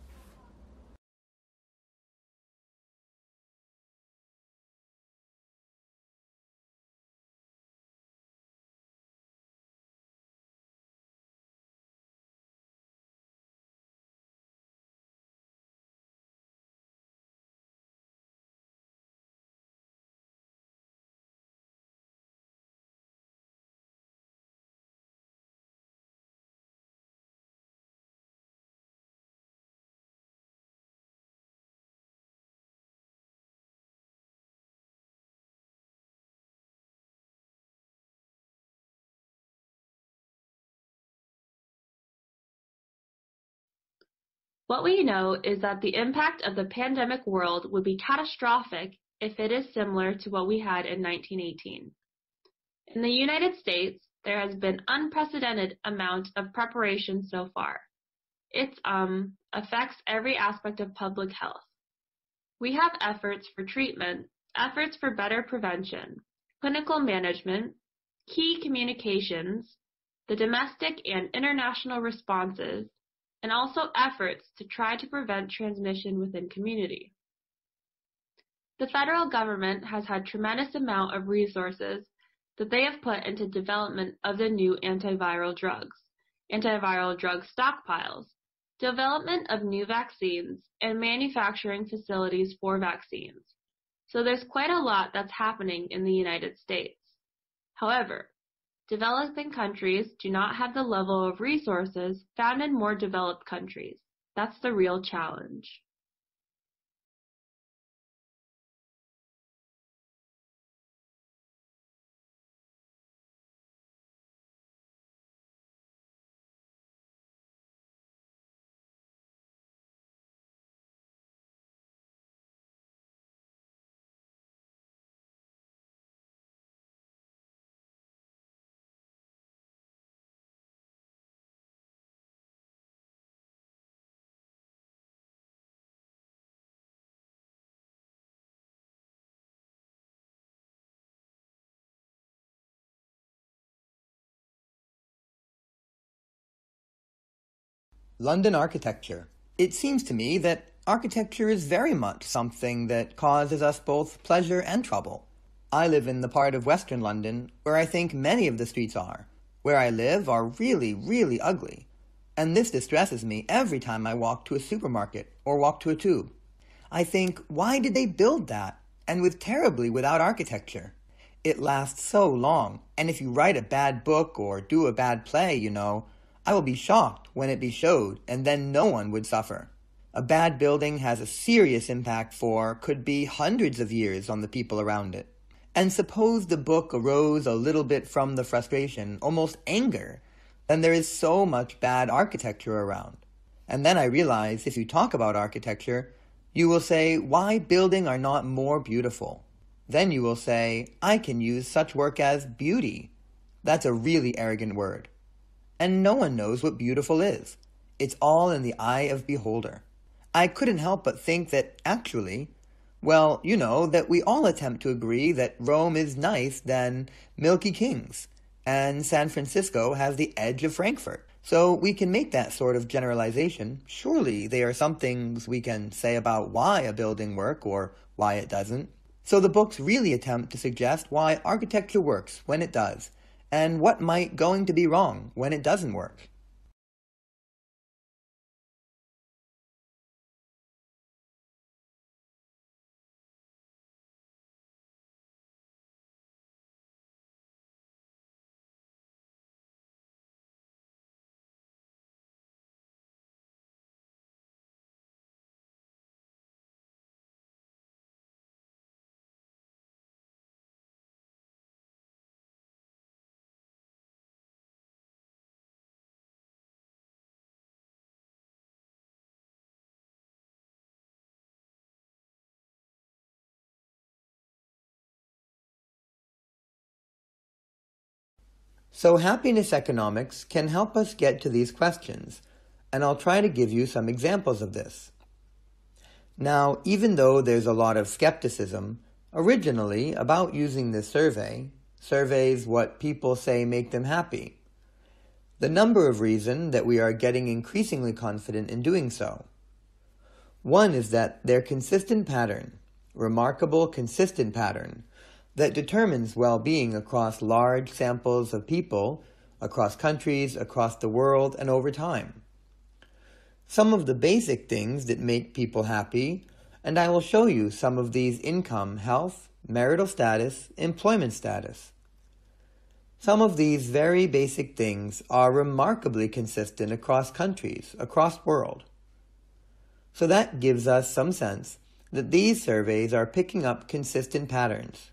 What we know is that the impact of the pandemic world would be catastrophic if it is similar to what we had in 1918. In the United States, there has been unprecedented amount of preparation so far. It affects every aspect of public health. We have efforts for treatment, efforts for better prevention, clinical management, key communications, the domestic and international responses, and also efforts to try to prevent transmission within community. The federal government has had tremendous amount of resources that they have put into development of the new antiviral drug stockpiles, development of new vaccines, and manufacturing facilities for vaccines. So there's quite a lot that's happening in the United States. However, developing countries do not have the level of resources found in more developed countries. That's the real challenge. London architecture. It seems to me that architecture is very much something that causes us both pleasure and trouble. I live in the part of Western London where I think many of the streets where I live are really, really ugly. And this distresses me every time I walk to a supermarket or walk to a tube. I think, why did they build that? And without architecture. It lasts so long, and if you write a bad book or do a bad play, I will be shocked when it be showed, and then no one would suffer. A bad building has a serious impact could be hundreds of years on the people around it. And suppose the book arose a little bit from the frustration, almost anger, then there is so much bad architecture around. And then I realize if you talk about architecture, you will say, why buildings are not more beautiful? Then you will say, I can use such work as beauty. That's a really arrogant word. And no one knows what beautiful is. It's all in the eye of beholder. I couldn't help but think that actually, well, you know, that we all attempt to agree that Rome is nice than Milky Kings, and San Francisco has the edge of Frankfurt. So we can make that sort of generalization. Surely there are some things we can say about why a building works or why it doesn't. So the books really attempt to suggest why architecture works when it does, and what might going to be wrong when it doesn't work. So happiness economics can help us get to these questions, and I'll try to give you some examples of this. Now, even though there's a lot of skepticism originally about using this surveys what people say make them happy, the number of reasons that we are getting increasingly confident in doing so. One is that their consistent pattern, remarkable consistent pattern, that determines well-being across large samples of people, across countries, across the world, and over time. Some of the basic things that make people happy, and I will show you some of these: income, health, marital status, employment status. Some of these very basic things are remarkably consistent across countries, across world. So that gives us some sense that these surveys are picking up consistent patterns.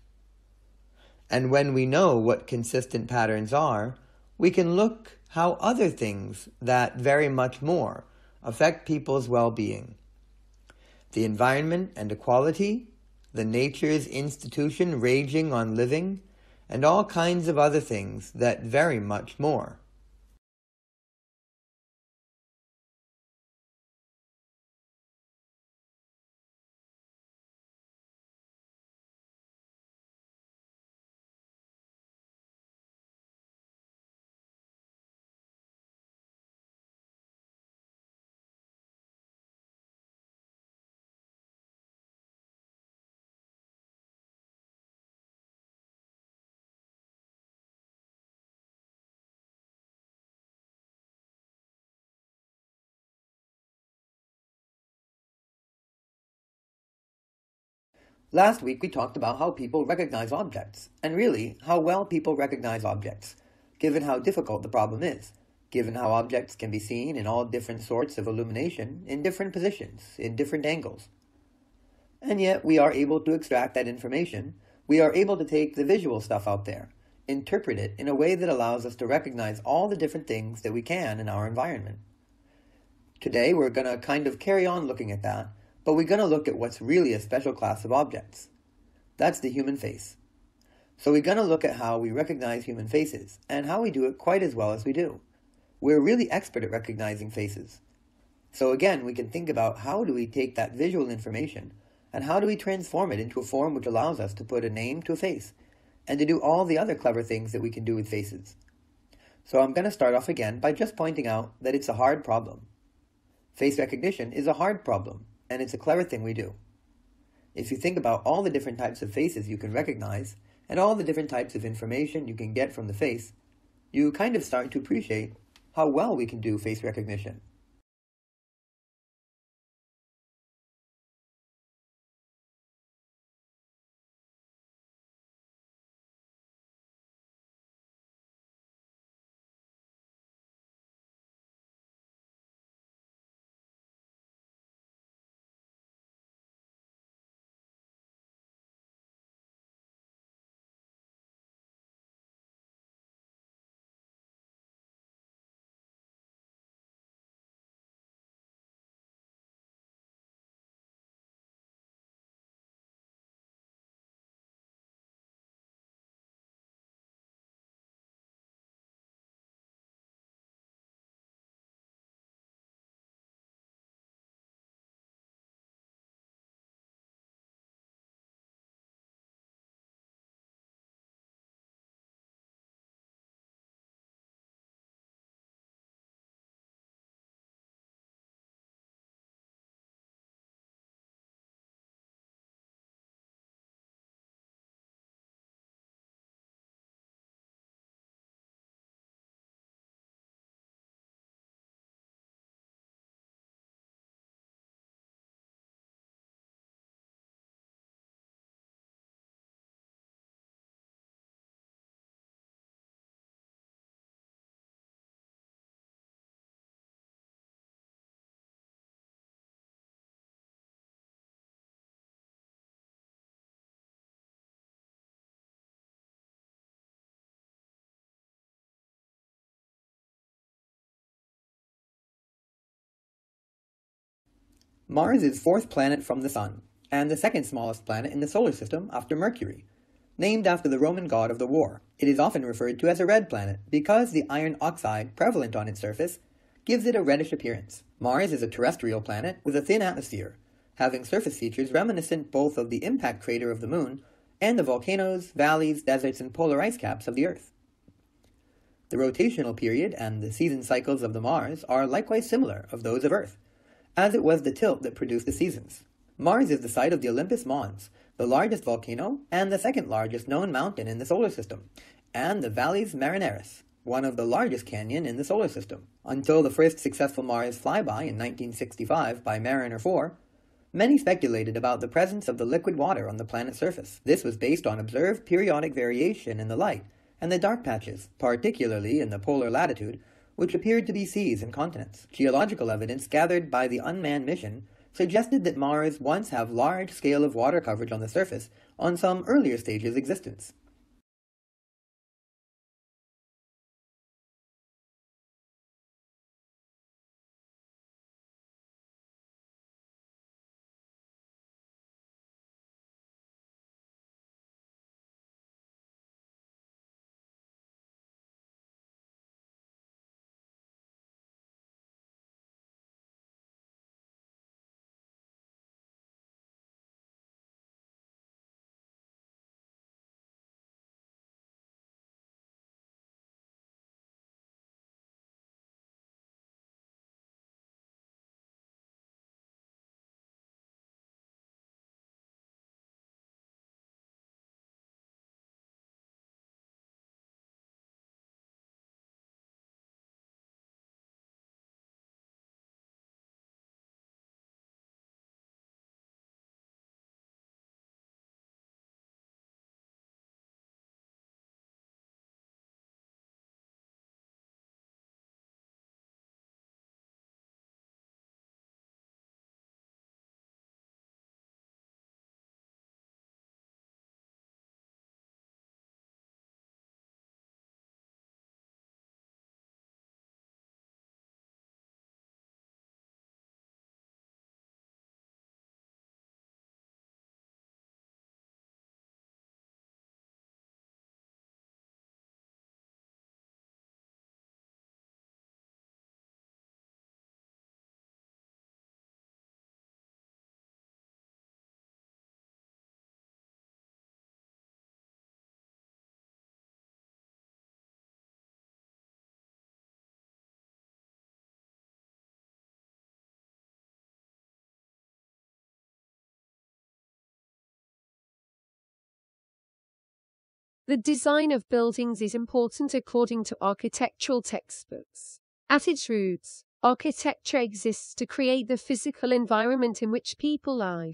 And when we know what consistent patterns are, we can look how other things that very much more affect people's well-being. The environment and equality, the nature's institution raging on living, and all kinds of other things that very much more. Last week we talked about how people recognize objects, and really how well people recognize objects, given how difficult the problem is, given how objects can be seen in all different sorts of illumination, in different positions, in different angles. And yet we are able to extract that information. We are able to take the visual stuff out there, interpret it in a way that allows us to recognize all the different things that we can in our environment. Today we're going to kind of carry on looking at that, but we're going to look at what's really a special class of objects. That's the human face. So we're going to look at how we recognize human faces, and how we do it quite as well as we do. We're really expert at recognizing faces. So again, we can think about how do we take that visual information, and how do we transform it into a form which allows us to put a name to a face, and to do all the other clever things that we can do with faces. So I'm going to start off again by just pointing out that it's a hard problem. Face recognition is a hard problem, and it's a clever thing we do. If you think about all the different types of faces you can recognize, and all the different types of information you can get from the face, you kind of start to appreciate how well we can do face recognition. Mars is fourth planet from the Sun, and the second smallest planet in the solar system after Mercury. Named after the Roman god of the war, it is often referred to as a red planet because the iron oxide prevalent on its surface gives it a reddish appearance. Mars is a terrestrial planet with a thin atmosphere, having surface features reminiscent both of the impact crater of the Moon and the volcanoes, valleys, deserts, and polar ice caps of the Earth. The rotational period and the season cycles of the Mars are likewise similar of those of Earth, as it was the tilt that produced the seasons. Mars is the site of the Olympus Mons, the largest volcano and the second largest known mountain in the solar system, and the Valles Marineris, one of the largest canyon in the solar system. Until the first successful Mars flyby in 1965 by Mariner 4, many speculated about the presence of the liquid water on the planet's surface. This was based on observed periodic variation in the light and the dark patches, particularly in the polar latitude, which appeared to be seas and continents. Geological evidence gathered by the unmanned mission suggested that Mars once had large scale of water coverage on the surface on some earlier stages of existence. The design of buildings is important according to architectural textbooks. At its roots, architecture exists to create the physical environment in which people live.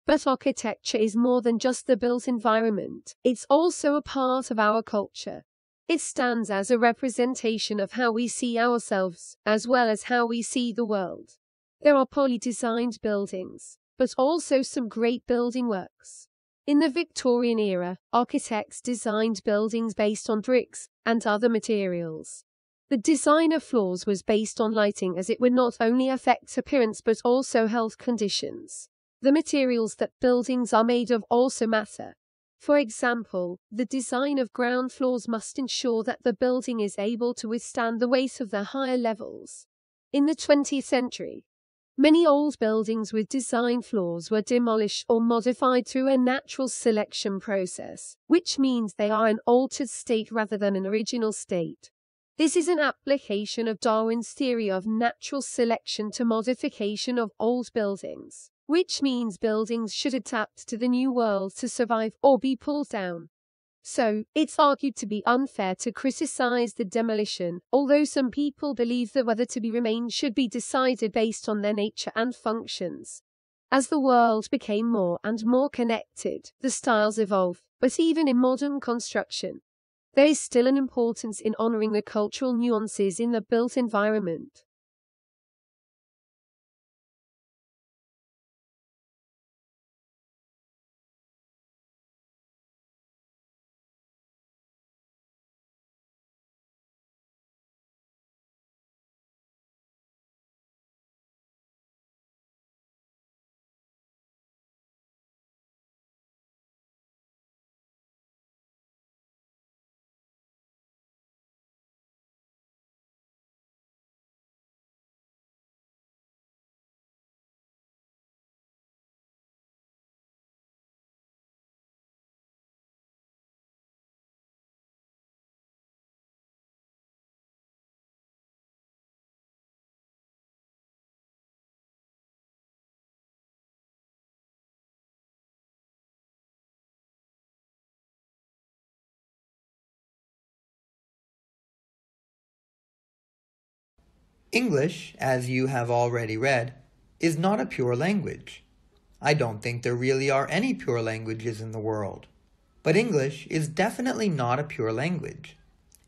But architecture is more than just the built environment, it's also a part of our culture. It stands as a representation of how we see ourselves, as well as how we see the world. There are poorly designed buildings, but also some great building works. In the Victorian era, architects designed buildings based on bricks and other materials. The design of floors was based on lighting, as it would not only affect appearance but also health conditions. The materials that buildings are made of also matter. For example, the design of ground floors must ensure that the building is able to withstand the weight of the higher levels. In the 20th century, many old buildings with design floors were demolished or modified through a natural selection process, which means they are an altered state rather than an original state. This is an application of Darwin's theory of natural selection to modification of old buildings, which means buildings should adapt to the new world to survive or be pulled down. So, it's argued to be unfair to criticize the demolition, although some people believe that whether to be remained should be decided based on their nature and functions. As the world became more and more connected, the styles evolve, but even in modern construction, there is still an importance in honoring the cultural nuances in the built environment. English, as you have already read, is not a pure language. I don't think there really are any pure languages in the world. But English is definitely not a pure language.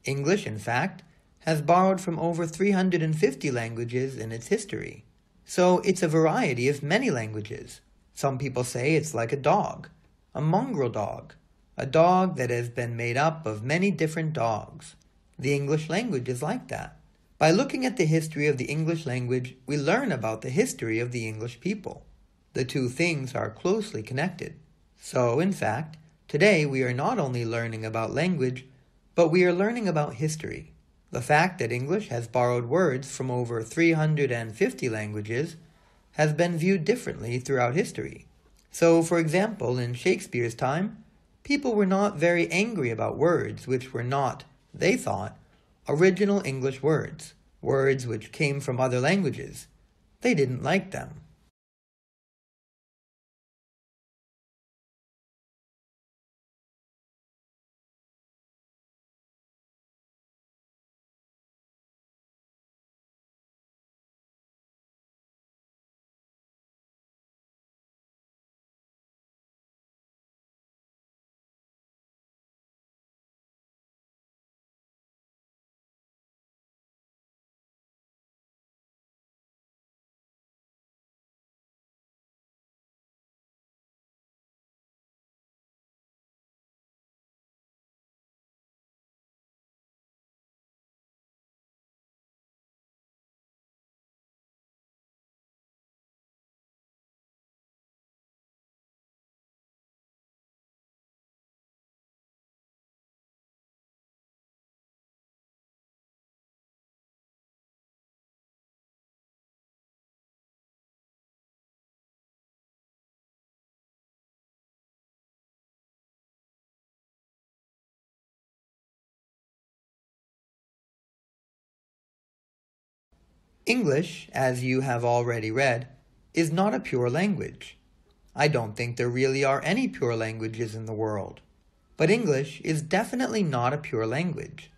English, in fact, has borrowed from over 350 languages in its history. So it's a variety of many languages. Some people say it's like a dog, a mongrel dog, a dog that has been made up of many different dogs. The English language is like that. By looking at the history of the English language, we learn about the history of the English people. The two things are closely connected. So, in fact, today we are not only learning about language, but we are learning about history. The fact that English has borrowed words from over 350 languages has been viewed differently throughout history. So, for example, in Shakespeare's time, people were not very angry about words which were not, they thought, original English words, words which came from other languages. They didn't like them. English, as you have already read, is not a pure language. I don't think there really are any pure languages in the world. But English is definitely not a pure language.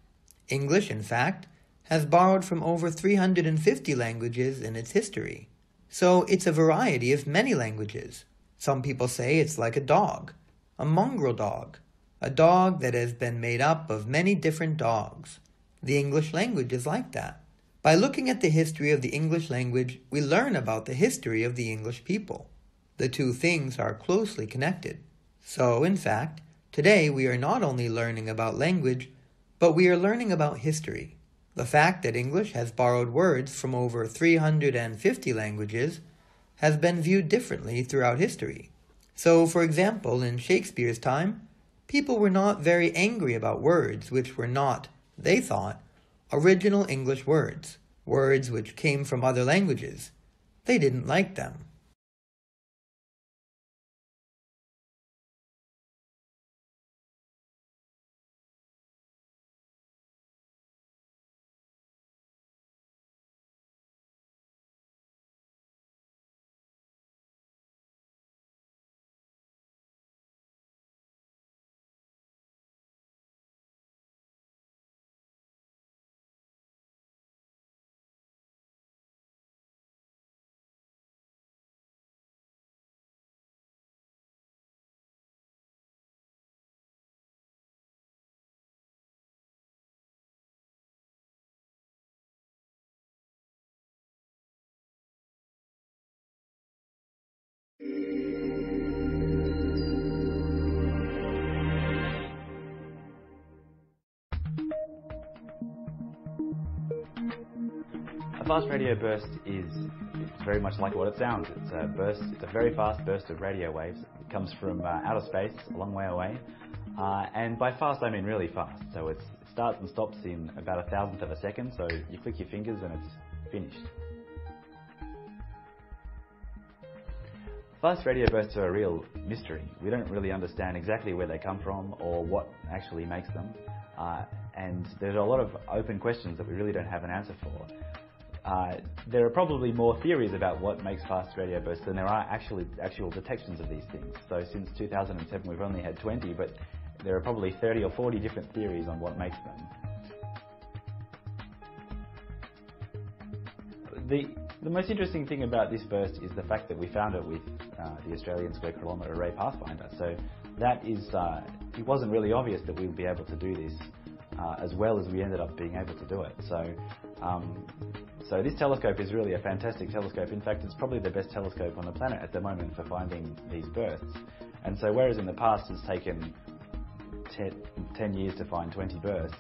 English, in fact, has borrowed from over 350 languages in its history. So it's a variety of many languages. Some people say it's like a dog, a mongrel dog, a dog that has been made up of many different dogs. The English language is like that. By looking at the history of the English language, we learn about the history of the English people. The two things are closely connected. So, in fact, today we are not only learning about language, but we are learning about history. The fact that English has borrowed words from over 350 languages has been viewed differently throughout history. So, for example, in Shakespeare's time, people were not very angry about words which were not, they thought, original English words, words which came from other languages. They didn't like them. A fast radio burst is very much like what it sounds. It's a burst. It's a very fast burst of radio waves. It comes from outer space, a long way away, and by fast I mean really fast. So it starts and stops in about 1,000th of a second. So you click your fingers and it's finished. Fast radio bursts are a real mystery. We don't really understand exactly where they come from or what actually makes them. And there's a lot of open questions that we really don't have an answer for. There are probably more theories about what makes fast radio bursts than there are actual detections of these things. So since 2007 we've only had 20, but there are probably 30 or 40 different theories on what makes them. The most interesting thing about this burst is the fact that we found it with the Australian Square Kilometre Array Pathfinder. So that is, it wasn't really obvious that we would be able to do this as well as we ended up being able to do it. So this telescope is really a fantastic telescope. In fact, it's probably the best telescope on the planet at the moment for finding these bursts. And so whereas in the past it's taken 10 years to find 20 bursts,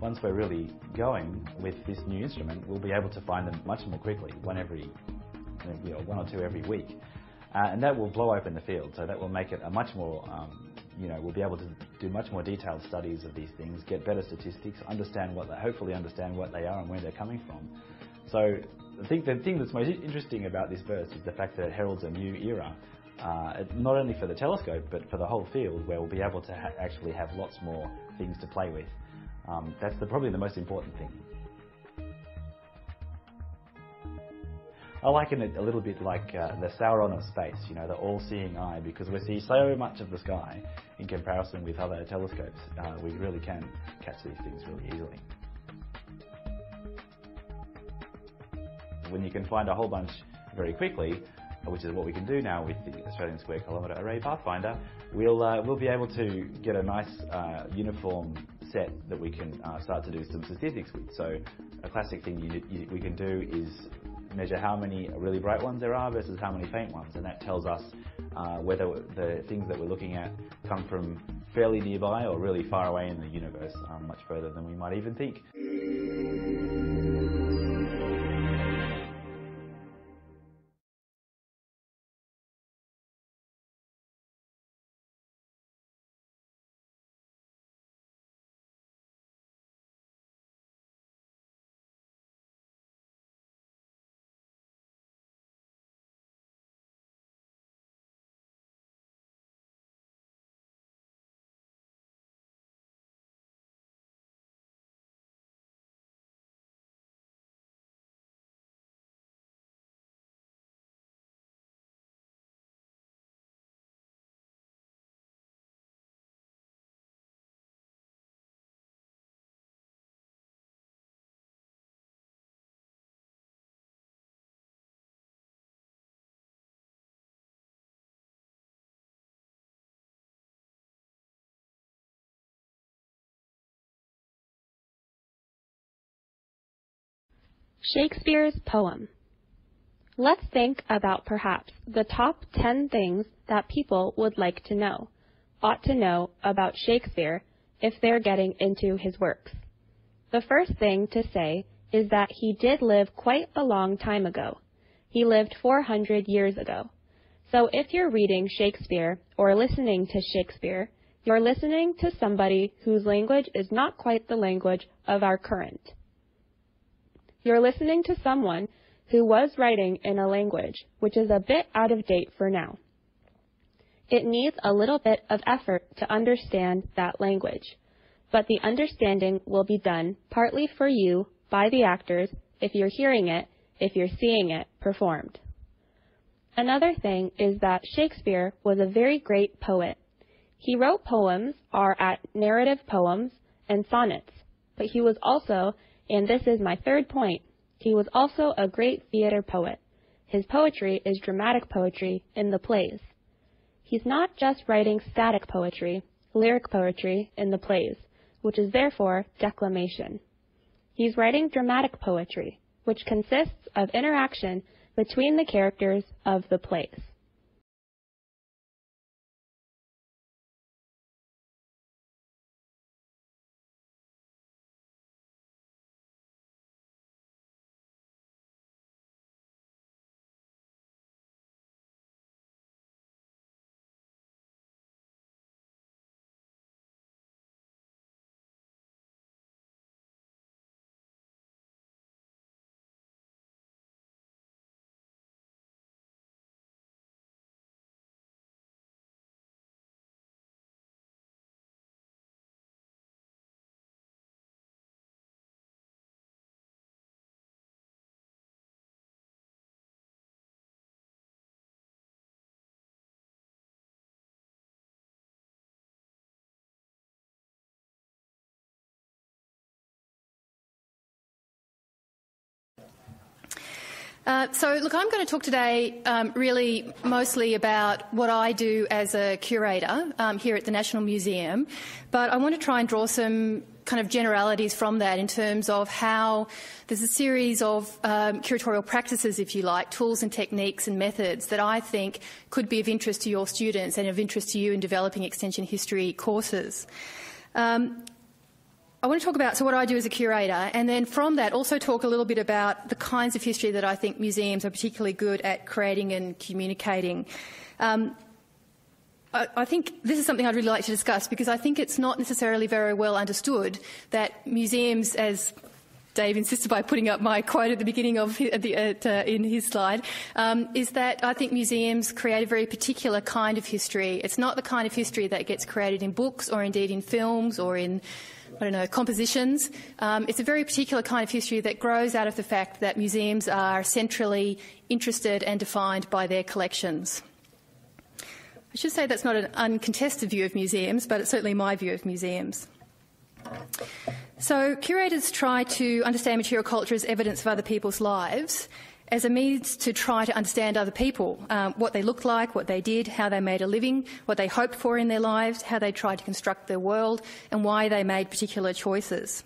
once we're really going with this new instrument, we'll be able to find them much more quickly, one or two every week. And that will blow open the field, so that will make it a much more, we'll be able to do much more detailed studies of these things, get better statistics, hopefully understand what they are and where they're coming from. So I think the thing that's most interesting about this burst is the fact that it heralds a new era, not only for the telescope, but for the whole field, where we'll be able to actually have lots more things to play with. That's probably the most important thing. I liken it a little bit like the Sauron of space, the all-seeing eye, because we see so much of the sky in comparison with other telescopes. We really can catch these things really easily. When you can find a whole bunch very quickly, which is what we can do now with the Australian Square Kilometre Array Pathfinder, we'll be able to get a nice uniform set that we can start to do some statistics with. So a classic thing we can do is measure how many really bright ones there are versus how many faint ones, and that tells us whether the things that we're looking at come from fairly nearby or really far away in the universe, much further than we might even think. Shakespeare's poem. Let's think about perhaps the top 10 things that people would like to know, ought to know about Shakespeare if they're getting into his works. The first thing to say is that he did live quite a long time ago. He lived 400 years ago. So if you're reading Shakespeare or listening to Shakespeare, you're listening to somebody whose language is not quite the language of our current. You're listening to someone who was writing in a language which is a bit out of date for now. It needs a little bit of effort to understand that language, but the understanding will be done partly for you by the actors if you're hearing it, if you're seeing it performed. Another thing is that Shakespeare was a very great poet. He wrote poems are at narrative poems and sonnets, but he was also, and this is my third point, he was also a great theater poet. His poetry is dramatic poetry in the plays. He's not just writing static poetry, lyric poetry in the plays, which is therefore declamation. He's writing dramatic poetry, which consists of interaction between the characters of the plays. Look, I'm going to talk today really mostly about what I do as a curator here at the National Museum, but I want to try and draw some kind of generalities from that in terms of how there's a series of curatorial practices, if you like, tools and techniques and methods that I think could be of interest to your students and of interest to you in developing extension history courses. I want to talk about what I do as a curator, and then from that also talk a little bit about the kinds of history that I think museums are particularly good at creating and communicating. I think this is something I'd really like to discuss because I think it's not necessarily very well understood that museums, as Dave insisted by putting up my quote at the beginning of in his slide, is that I think museums create a very particular kind of history. It's not the kind of history that gets created in books or indeed in films or in compositions. It's a very particular kind of history that grows out of the fact that museums are centrally interested and defined by their collections. I should say that's not an uncontested view of museums, but it's certainly my view of museums. So curators try to understand material culture as evidence of other people's lives, as a means to try to understand other people, what they looked like, what they did, how they made a living, what they hoped for in their lives, how they tried to construct their world, and why they made particular choices.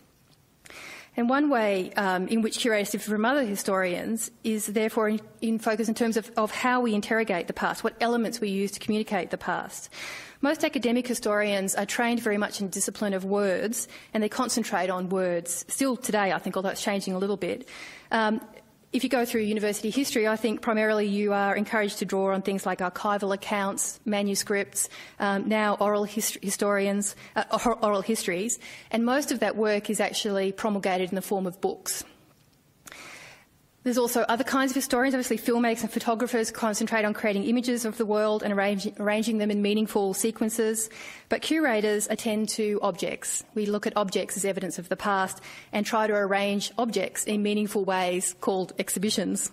And one way in which curators differ from other historians is therefore in focus in terms of how we interrogate the past, what elements we use to communicate the past. Most academic historians are trained very much in the discipline of words, and they concentrate on words. Still today, I think, although it's changing a little bit. If you go through university history, I think primarily you are encouraged to draw on things like archival accounts, manuscripts, now oral histories, and most of that work is actually promulgated in the form of books. There's also other kinds of historians. Obviously, filmmakers and photographers concentrate on creating images of the world and arranging them in meaningful sequences. But curators attend to objects. We look at objects as evidence of the past and try to arrange objects in meaningful ways called exhibitions.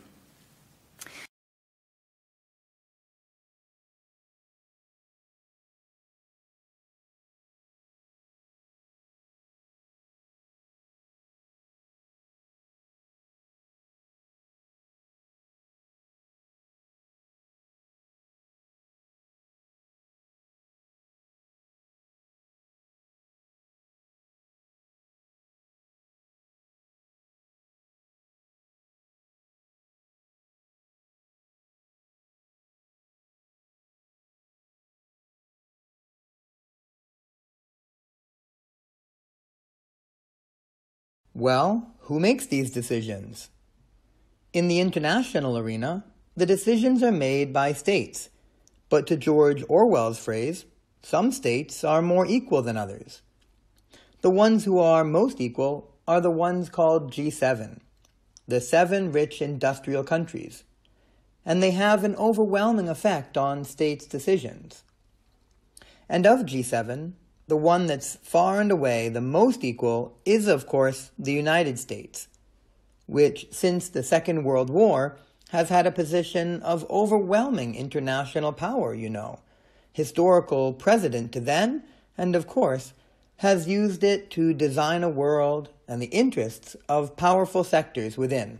Well, who makes these decisions? In the international arena, the decisions are made by states, but to George Orwell's phrase, some states are more equal than others. The ones who are most equal are the ones called G7, the 7 rich industrial countries, and they have an overwhelming effect on states' decisions. And of G7, the one that's far and away the most equal is, of course, the United States, which, since the Second World War, has had a position of overwhelming international power, historical precedent to then, and of course, has used it to design a world and the interests of powerful sectors within.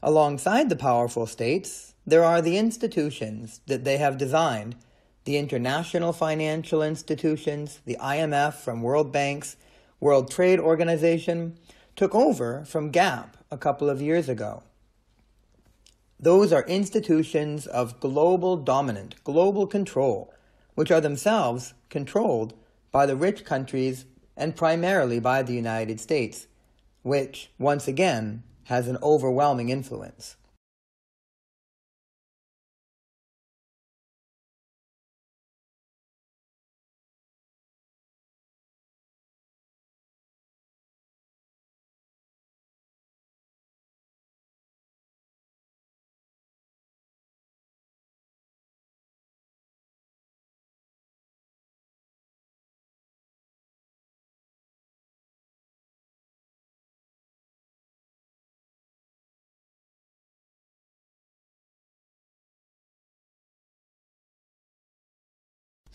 Alongside the powerful states, there are the institutions that they have designed, the international financial institutions, the IMF from World Bank's World Trade Organization, took over from GAP a couple of years ago. Those are institutions of global dominant, global control, which are themselves controlled by the rich countries and primarily by the United States, which, once again, has an overwhelming influence.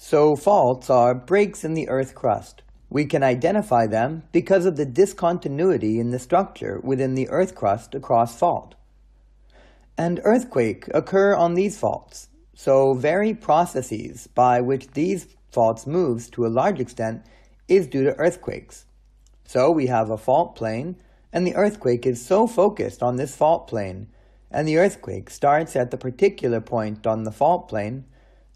So faults are breaks in the Earth crust. We can identify them because of the discontinuity in the structure within the Earth crust across fault. and earthquake occur on these faults, so very processes by which these faults moves to a large extent is due to earthquakes. So we have a fault plane, and the earthquake is so focused on this fault plane, and the earthquake starts at the particular point on the fault plane,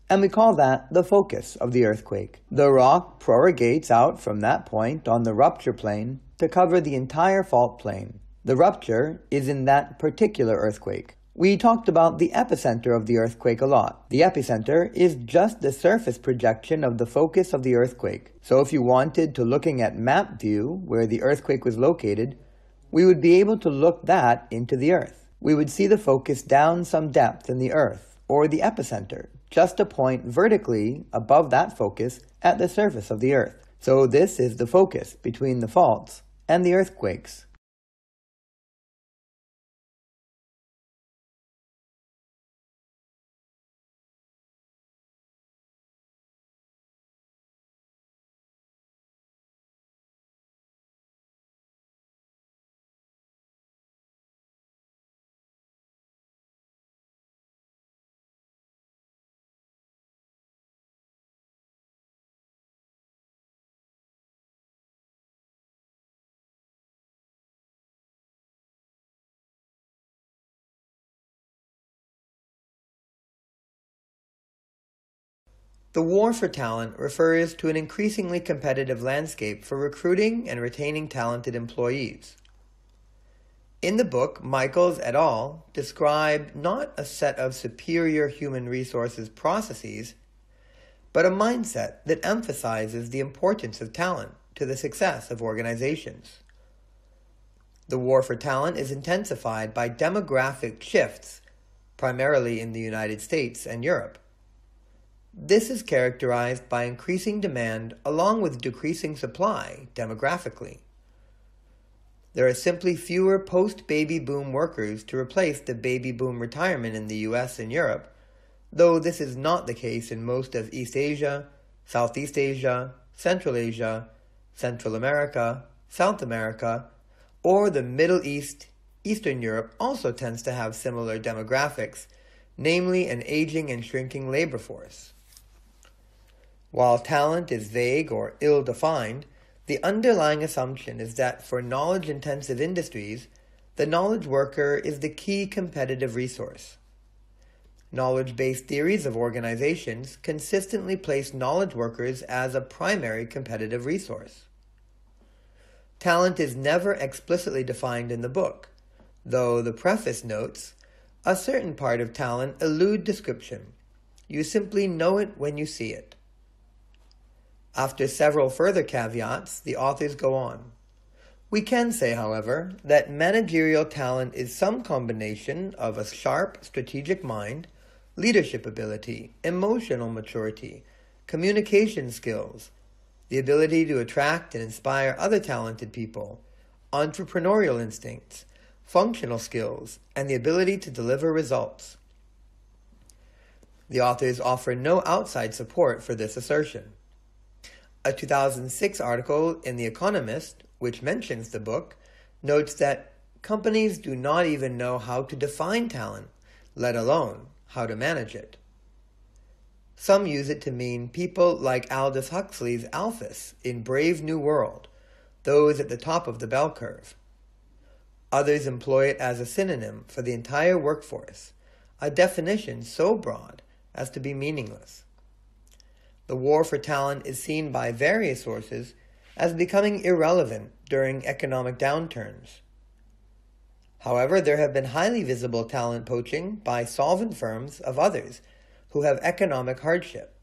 and we call that the focus of the earthquake. The rock prorogates out from that point on the rupture plane to cover the entire fault plane. The rupture is in that particular earthquake. We talked about the epicenter of the earthquake a lot. The epicenter is just the surface projection of the focus of the earthquake. So if you wanted to looking at map view where the earthquake was located, we would be able to look that into the earth. We would see the focus down some depth in the earth, or the epicenter, just a point vertically above that focus at the surface of the earth. So this is the focus between the faults and the earthquakes. The war for talent refers to an increasingly competitive landscape for recruiting and retaining talented employees. In the book, Michaels et al. Describe not a set of superior human resources processes, but a mindset that emphasizes the importance of talent to the success of organizations. The war for talent is intensified by demographic shifts, primarily in the United States and Europe. This is characterized by increasing demand along with decreasing supply demographically. There are simply fewer post-baby boom workers to replace the baby boom retirement in the US and Europe, though this is not the case in most of East Asia, Southeast Asia, Central Asia, Central America, South America, or the Middle East. Eastern Europe also tends to have similar demographics, namely an aging and shrinking labor force. While talent is vague or ill-defined, the underlying assumption is that for knowledge-intensive industries, the knowledge worker is the key competitive resource. Knowledge-based theories of organizations consistently place knowledge workers as a primary competitive resource. Talent is never explicitly defined in the book, though the preface notes, a certain part of talent elude description. You simply know it when you see it. After several further caveats, the authors go on. We can say, however, that managerial talent is some combination of a sharp strategic mind, leadership ability, emotional maturity, communication skills, the ability to attract and inspire other talented people, entrepreneurial instincts, functional skills, and the ability to deliver results. The authors offer no outside support for this assertion. A 2006 article in The Economist, which mentions the book, notes that companies do not even know how to define talent, let alone how to manage it. Some use it to mean people like Aldous Huxley's Alphys in Brave New World, those at the top of the bell curve. Others employ it as a synonym for the entire workforce, a definition so broad as to be meaningless. The war for talent is seen by various sources as becoming irrelevant during economic downturns. However, there have been highly visible talent poaching by solvent firms of others who have economic hardship.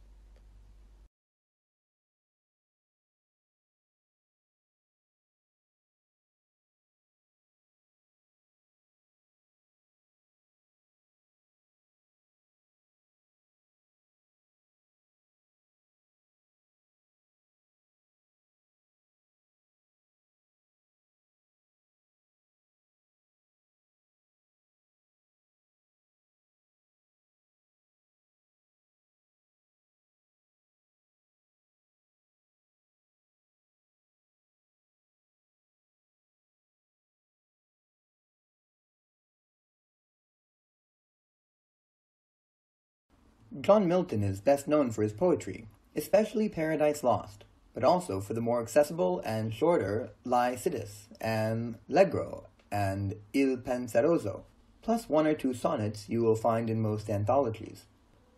John Milton is best known for his poetry, especially Paradise Lost, but also for the more accessible and shorter Lycidas and L'Allegro and Il Penseroso, plus one or two sonnets you will find in most anthologies.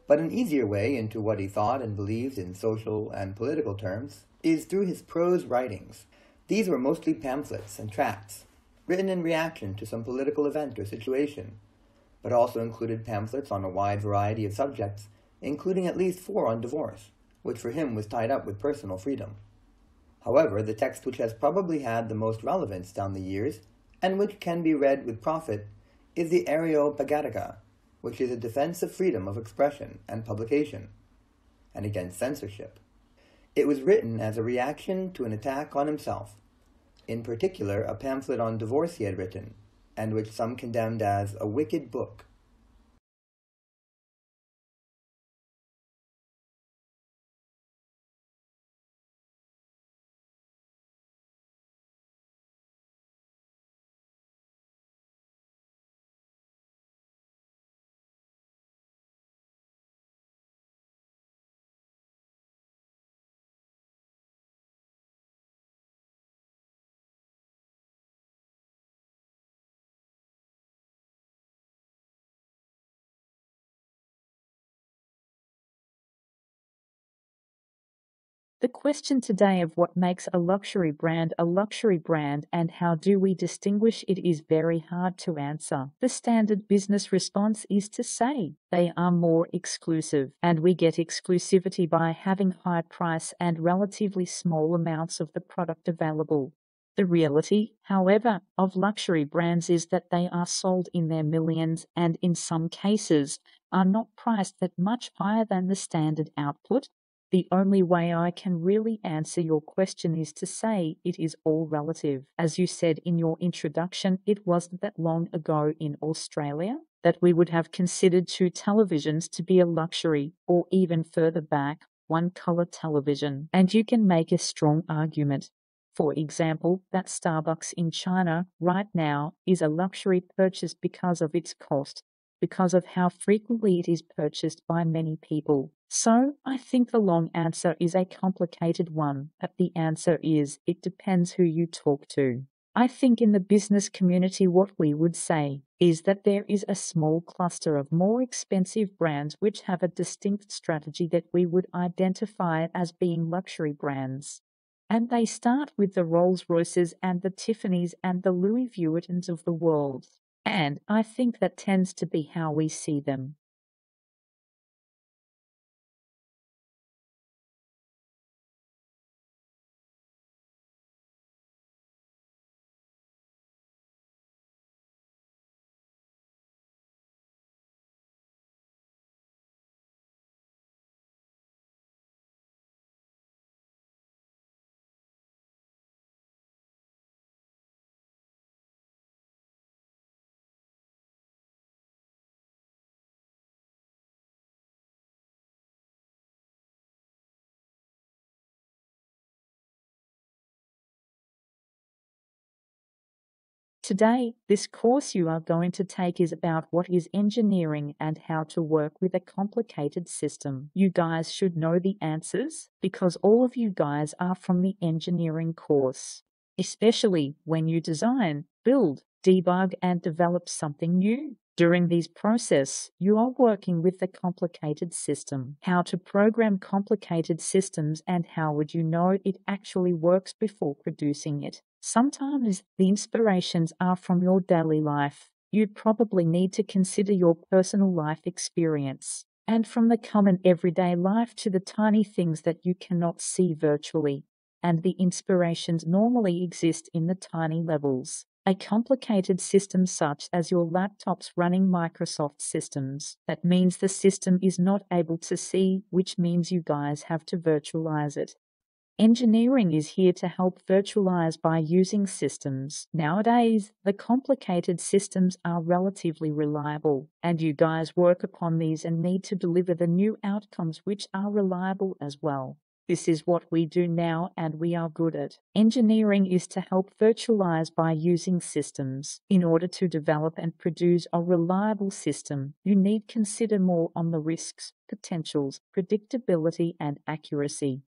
But an easier way into what he thought and believed in social and political terms is through his prose writings. These were mostly pamphlets and tracts, written in reaction to some political event or situation, but also included pamphlets on a wide variety of subjects, including at least 4 on divorce, which for him was tied up with personal freedom. However, the text which has probably had the most relevance down the years, and which can be read with profit, is the Areopagitica, which is a defense of freedom of expression and publication, and against censorship. It was written as a reaction to an attack on himself, in particular a pamphlet on divorce he had written, and which some condemned as a wicked book. The question today of what makes a luxury brand and how do we distinguish it is very hard to answer. The standard business response is to say they are more exclusive, and we get exclusivity by having high price and relatively small amounts of the product available. The reality, however, of luxury brands is that they are sold in their millions and in some cases are not priced that much higher than the standard output. The only way I can really answer your question is to say it is all relative. As you said in your introduction, it wasn't that long ago in Australia that we would have considered 2 televisions to be a luxury, or even further back, 1 color television. And you can make a strong argument. For example, that Starbucks in China right now is a luxury purchase because of its cost, because of how frequently it is purchased by many people. So, I think the long answer is a complicated one, but the answer is, it depends who you talk to. I think in the business community what we would say is that there is a small cluster of more expensive brands which have a distinct strategy that we would identify as being luxury brands. And they start with the Rolls-Royces and the Tiffany's and the Louis Vuittons of the world. And I think that tends to be how we see them. Today, this course you are going to take is about what is engineering and how to work with a complicated system. You guys should know the answers because all of you guys are from the engineering course, especially when you design, build, debug, and develop something new. During this process, you are working with the complicated system, how to program complicated systems, and how would you know it actually works before producing it. Sometimes the inspirations are from your daily life. You probably need to consider your personal life experience, and from the common everyday life to the tiny things that you cannot see virtually, and the inspirations normally exist in the tiny levels. A complicated system such as your laptops running Microsoft systems. That means the system is not able to see, which means you guys have to virtualize it. Engineering is here to help virtualize by using systems. Nowadays, the complicated systems are relatively reliable, and you guys work upon these and need to deliver the new outcomes which are reliable as well. This is what we do now and we are good at. Engineering is to help virtualize by using systems. In order to develop and produce a reliable system, you need to consider more on the risks, potentials, predictability, and accuracy.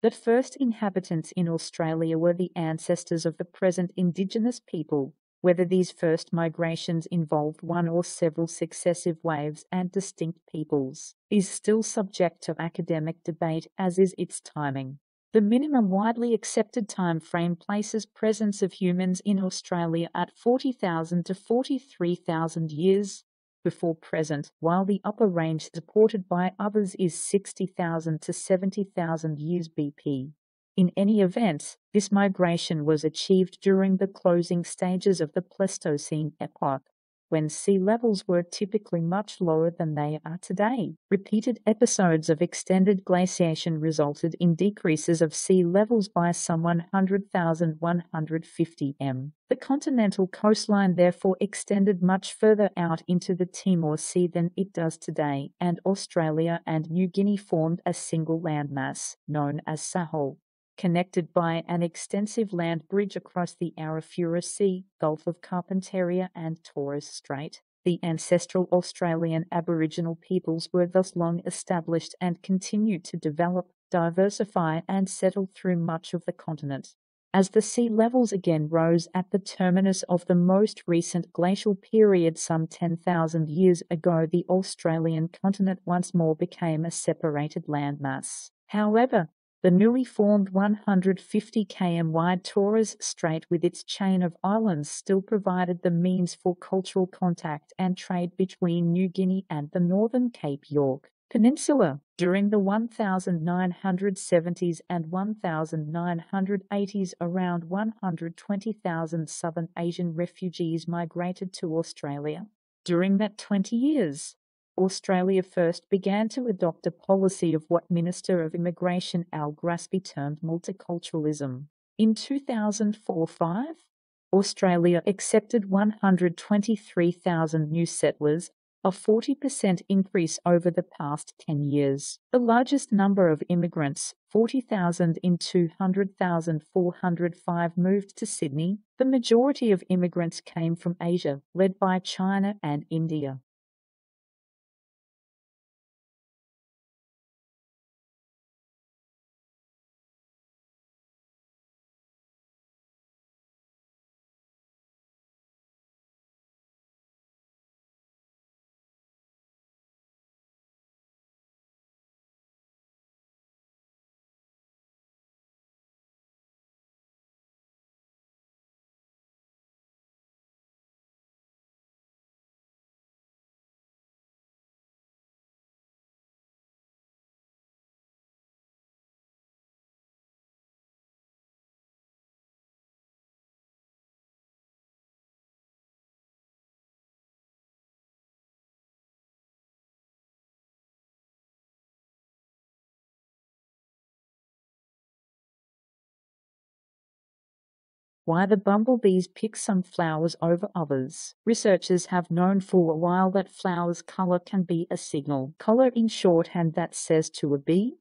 The first inhabitants in Australia were the ancestors of the present Indigenous people. Whether these first migrations involved one or several successive waves and distinct peoples is still subject to academic debate, as is its timing. The minimum widely accepted time frame places presence of humans in Australia at 40,000 to 43,000 years before present, while the upper range supported by others is 60,000 to 70,000 years BP. In any event, this migration was achieved during the closing stages of the Pleistocene epoch, when sea levels were typically much lower than they are today. Repeated episodes of extended glaciation resulted in decreases of sea levels by some 100,150 m. The continental coastline therefore extended much further out into the Timor Sea than it does today, and Australia and New Guinea formed a single landmass, known as Sahel, connected by an extensive land bridge across the Arafura Sea, Gulf of Carpentaria and Torres Strait. The ancestral Australian Aboriginal peoples were thus long established and continued to develop, diversify and settle through much of the continent. As the sea levels again rose at the terminus of the most recent glacial period some 10,000 years ago, the Australian continent once more became a separated landmass. However, the newly formed 150 km wide Torres Strait with its chain of islands still provided the means for cultural contact and trade between New Guinea and the northern Cape York Peninsula. During the 1970s and 1980s, around 120,000 Southern Asian refugees migrated to Australia. During that 20 years, Australia first began to adopt a policy of what Minister of Immigration Al Grasby termed multiculturalism. In 2004-05, Australia accepted 123,000 new settlers, a 40% increase over the past 10 years. The largest number of immigrants, 40,000 in 200,405, moved to Sydney. The majority of immigrants came from Asia, led by China and India. Why the bumblebees pick some flowers over others. Researchers have known for a while that flowers' color can be a signal. Color in shorthand that says to a bee,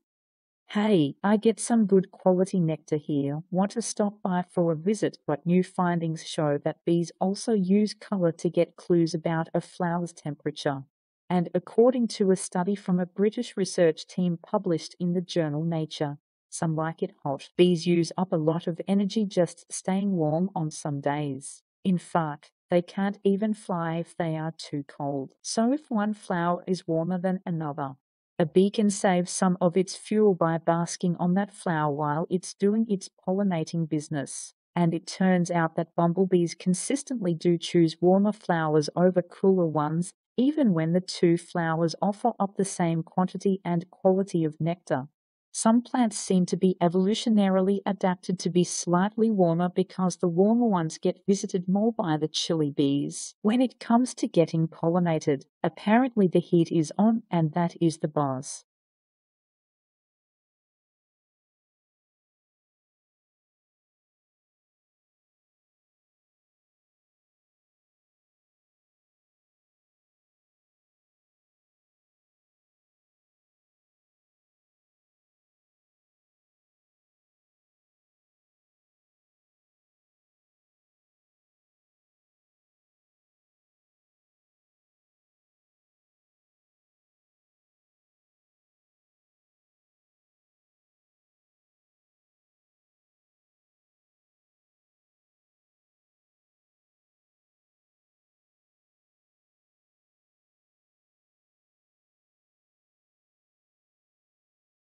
"Hey, I get some good quality nectar here. Want to stop by for a visit?" But new findings show that bees also use color to get clues about a flower's temperature. And according to a study from a British research team published in the journal Nature, some like it hot. Bees use up a lot of energy just staying warm on some days. In fact, they can't even fly if they are too cold. So if one flower is warmer than another, a bee can save some of its fuel by basking on that flower while it's doing its pollinating business. And it turns out that bumblebees consistently do choose warmer flowers over cooler ones, even when the two flowers offer up the same quantity and quality of nectar. Some plants seem to be evolutionarily adapted to be slightly warmer because the warmer ones get visited more by the chilly bees. When it comes to getting pollinated, apparently the heat is on, and that is the boss.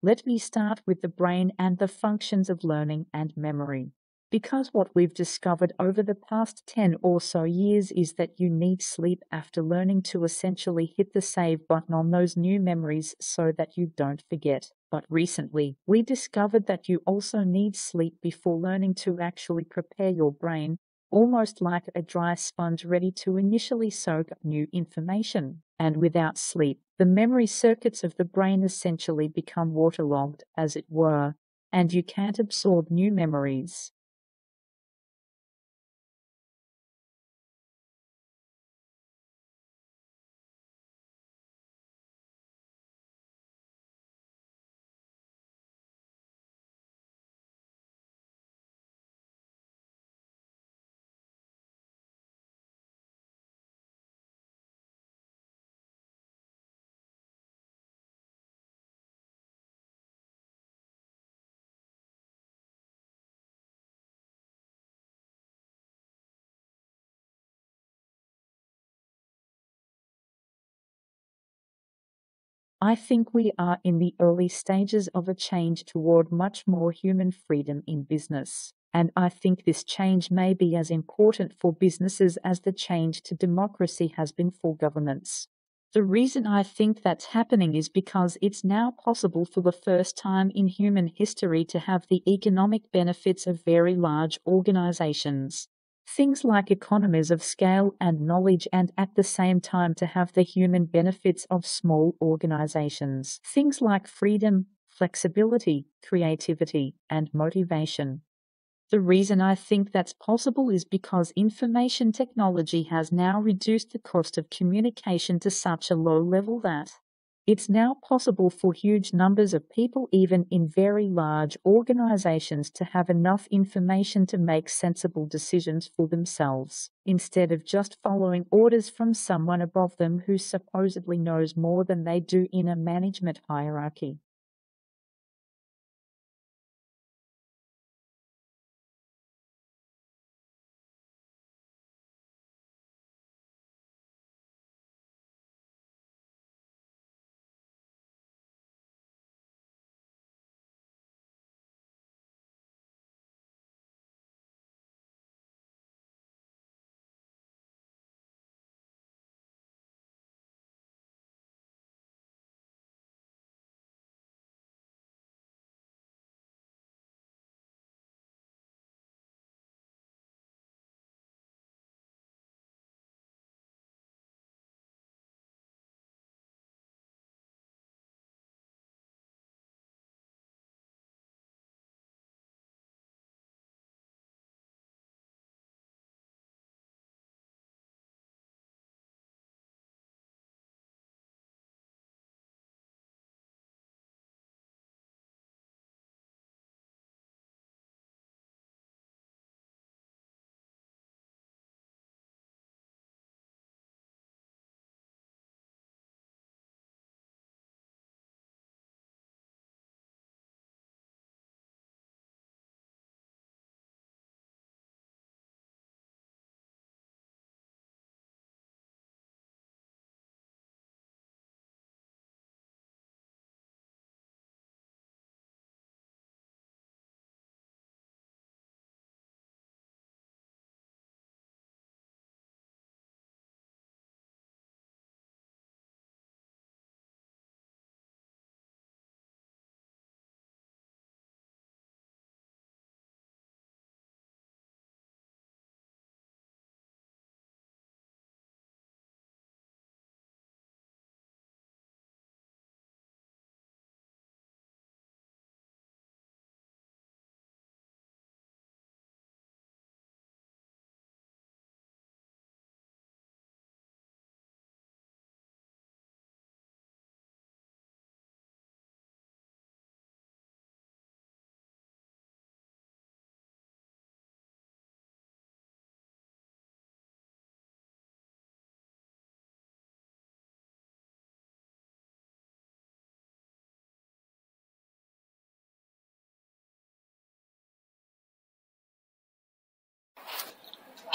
Let me start with the brain and the functions of learning and memory. Because what we've discovered over the past 10 or so years is that you need sleep after learning to essentially hit the save button on those new memories so that you don't forget. But recently, we discovered that you also need sleep before learning to actually prepare your brain, almost like a dry sponge ready to initially soak up new information. And without sleep, the memory circuits of the brain essentially become waterlogged, as it were, and you can't absorb new memories. I think we are in the early stages of a change toward much more human freedom in business, and I think this change may be as important for businesses as the change to democracy has been for governments. The reason I think that's happening is because it's now possible for the first time in human history to have the economic benefits of very large organizations. Things like economies of scale and knowledge, and at the same time to have the human benefits of small organizations. Things like freedom, flexibility, creativity, and motivation. The reason I think that's possible is because information technology has now reduced the cost of communication to such a low level that it's now possible for huge numbers of people, even in very large organizations, to have enough information to make sensible decisions for themselves, instead of just following orders from someone above them who supposedly knows more than they do in a management hierarchy.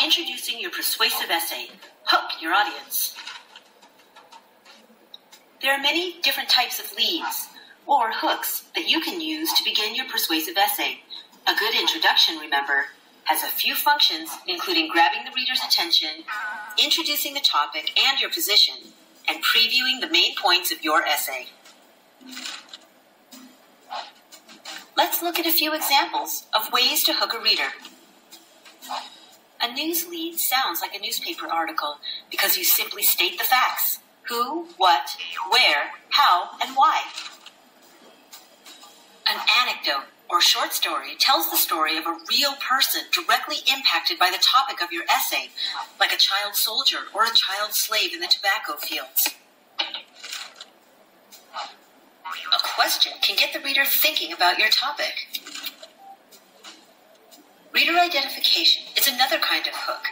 Introducing your persuasive essay. Hook your audience. There are many different types of leads or hooks that you can use to begin your persuasive essay. A good introduction, remember, has a few functions, including grabbing the reader's attention, introducing the topic and your position, and previewing the main points of your essay. Let's look at a few examples of ways to hook a reader. A news lead sounds like a newspaper article because you simply state the facts: who, what, where, how, and why. An anecdote or short story tells the story of a real person directly impacted by the topic of your essay, like a child soldier or a child slave in the tobacco fields. A question can get the reader thinking about your topic. Reader identification is another kind of hook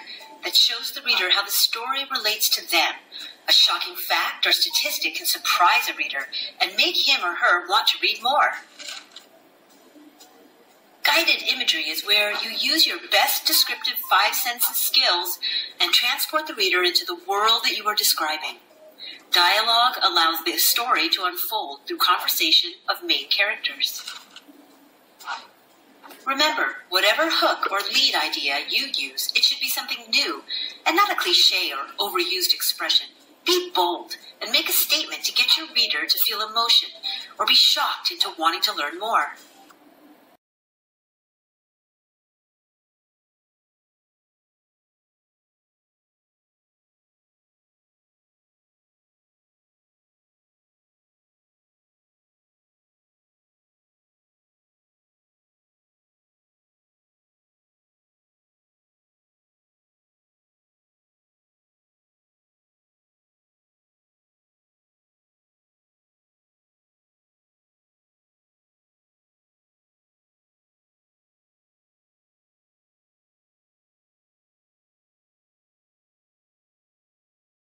that shows the reader how the story relates to them. A shocking fact or statistic can surprise a reader and make him or her want to read more. Guided imagery is where you use your best descriptive five senses skills and transport the reader into the world that you are describing. Dialogue allows the story to unfold through conversation of main characters. Remember, whatever hook or lead idea you use, it should be something new and not a cliche or overused expression. Be bold and make a statement to get your reader to feel emotion or be shocked into wanting to learn more.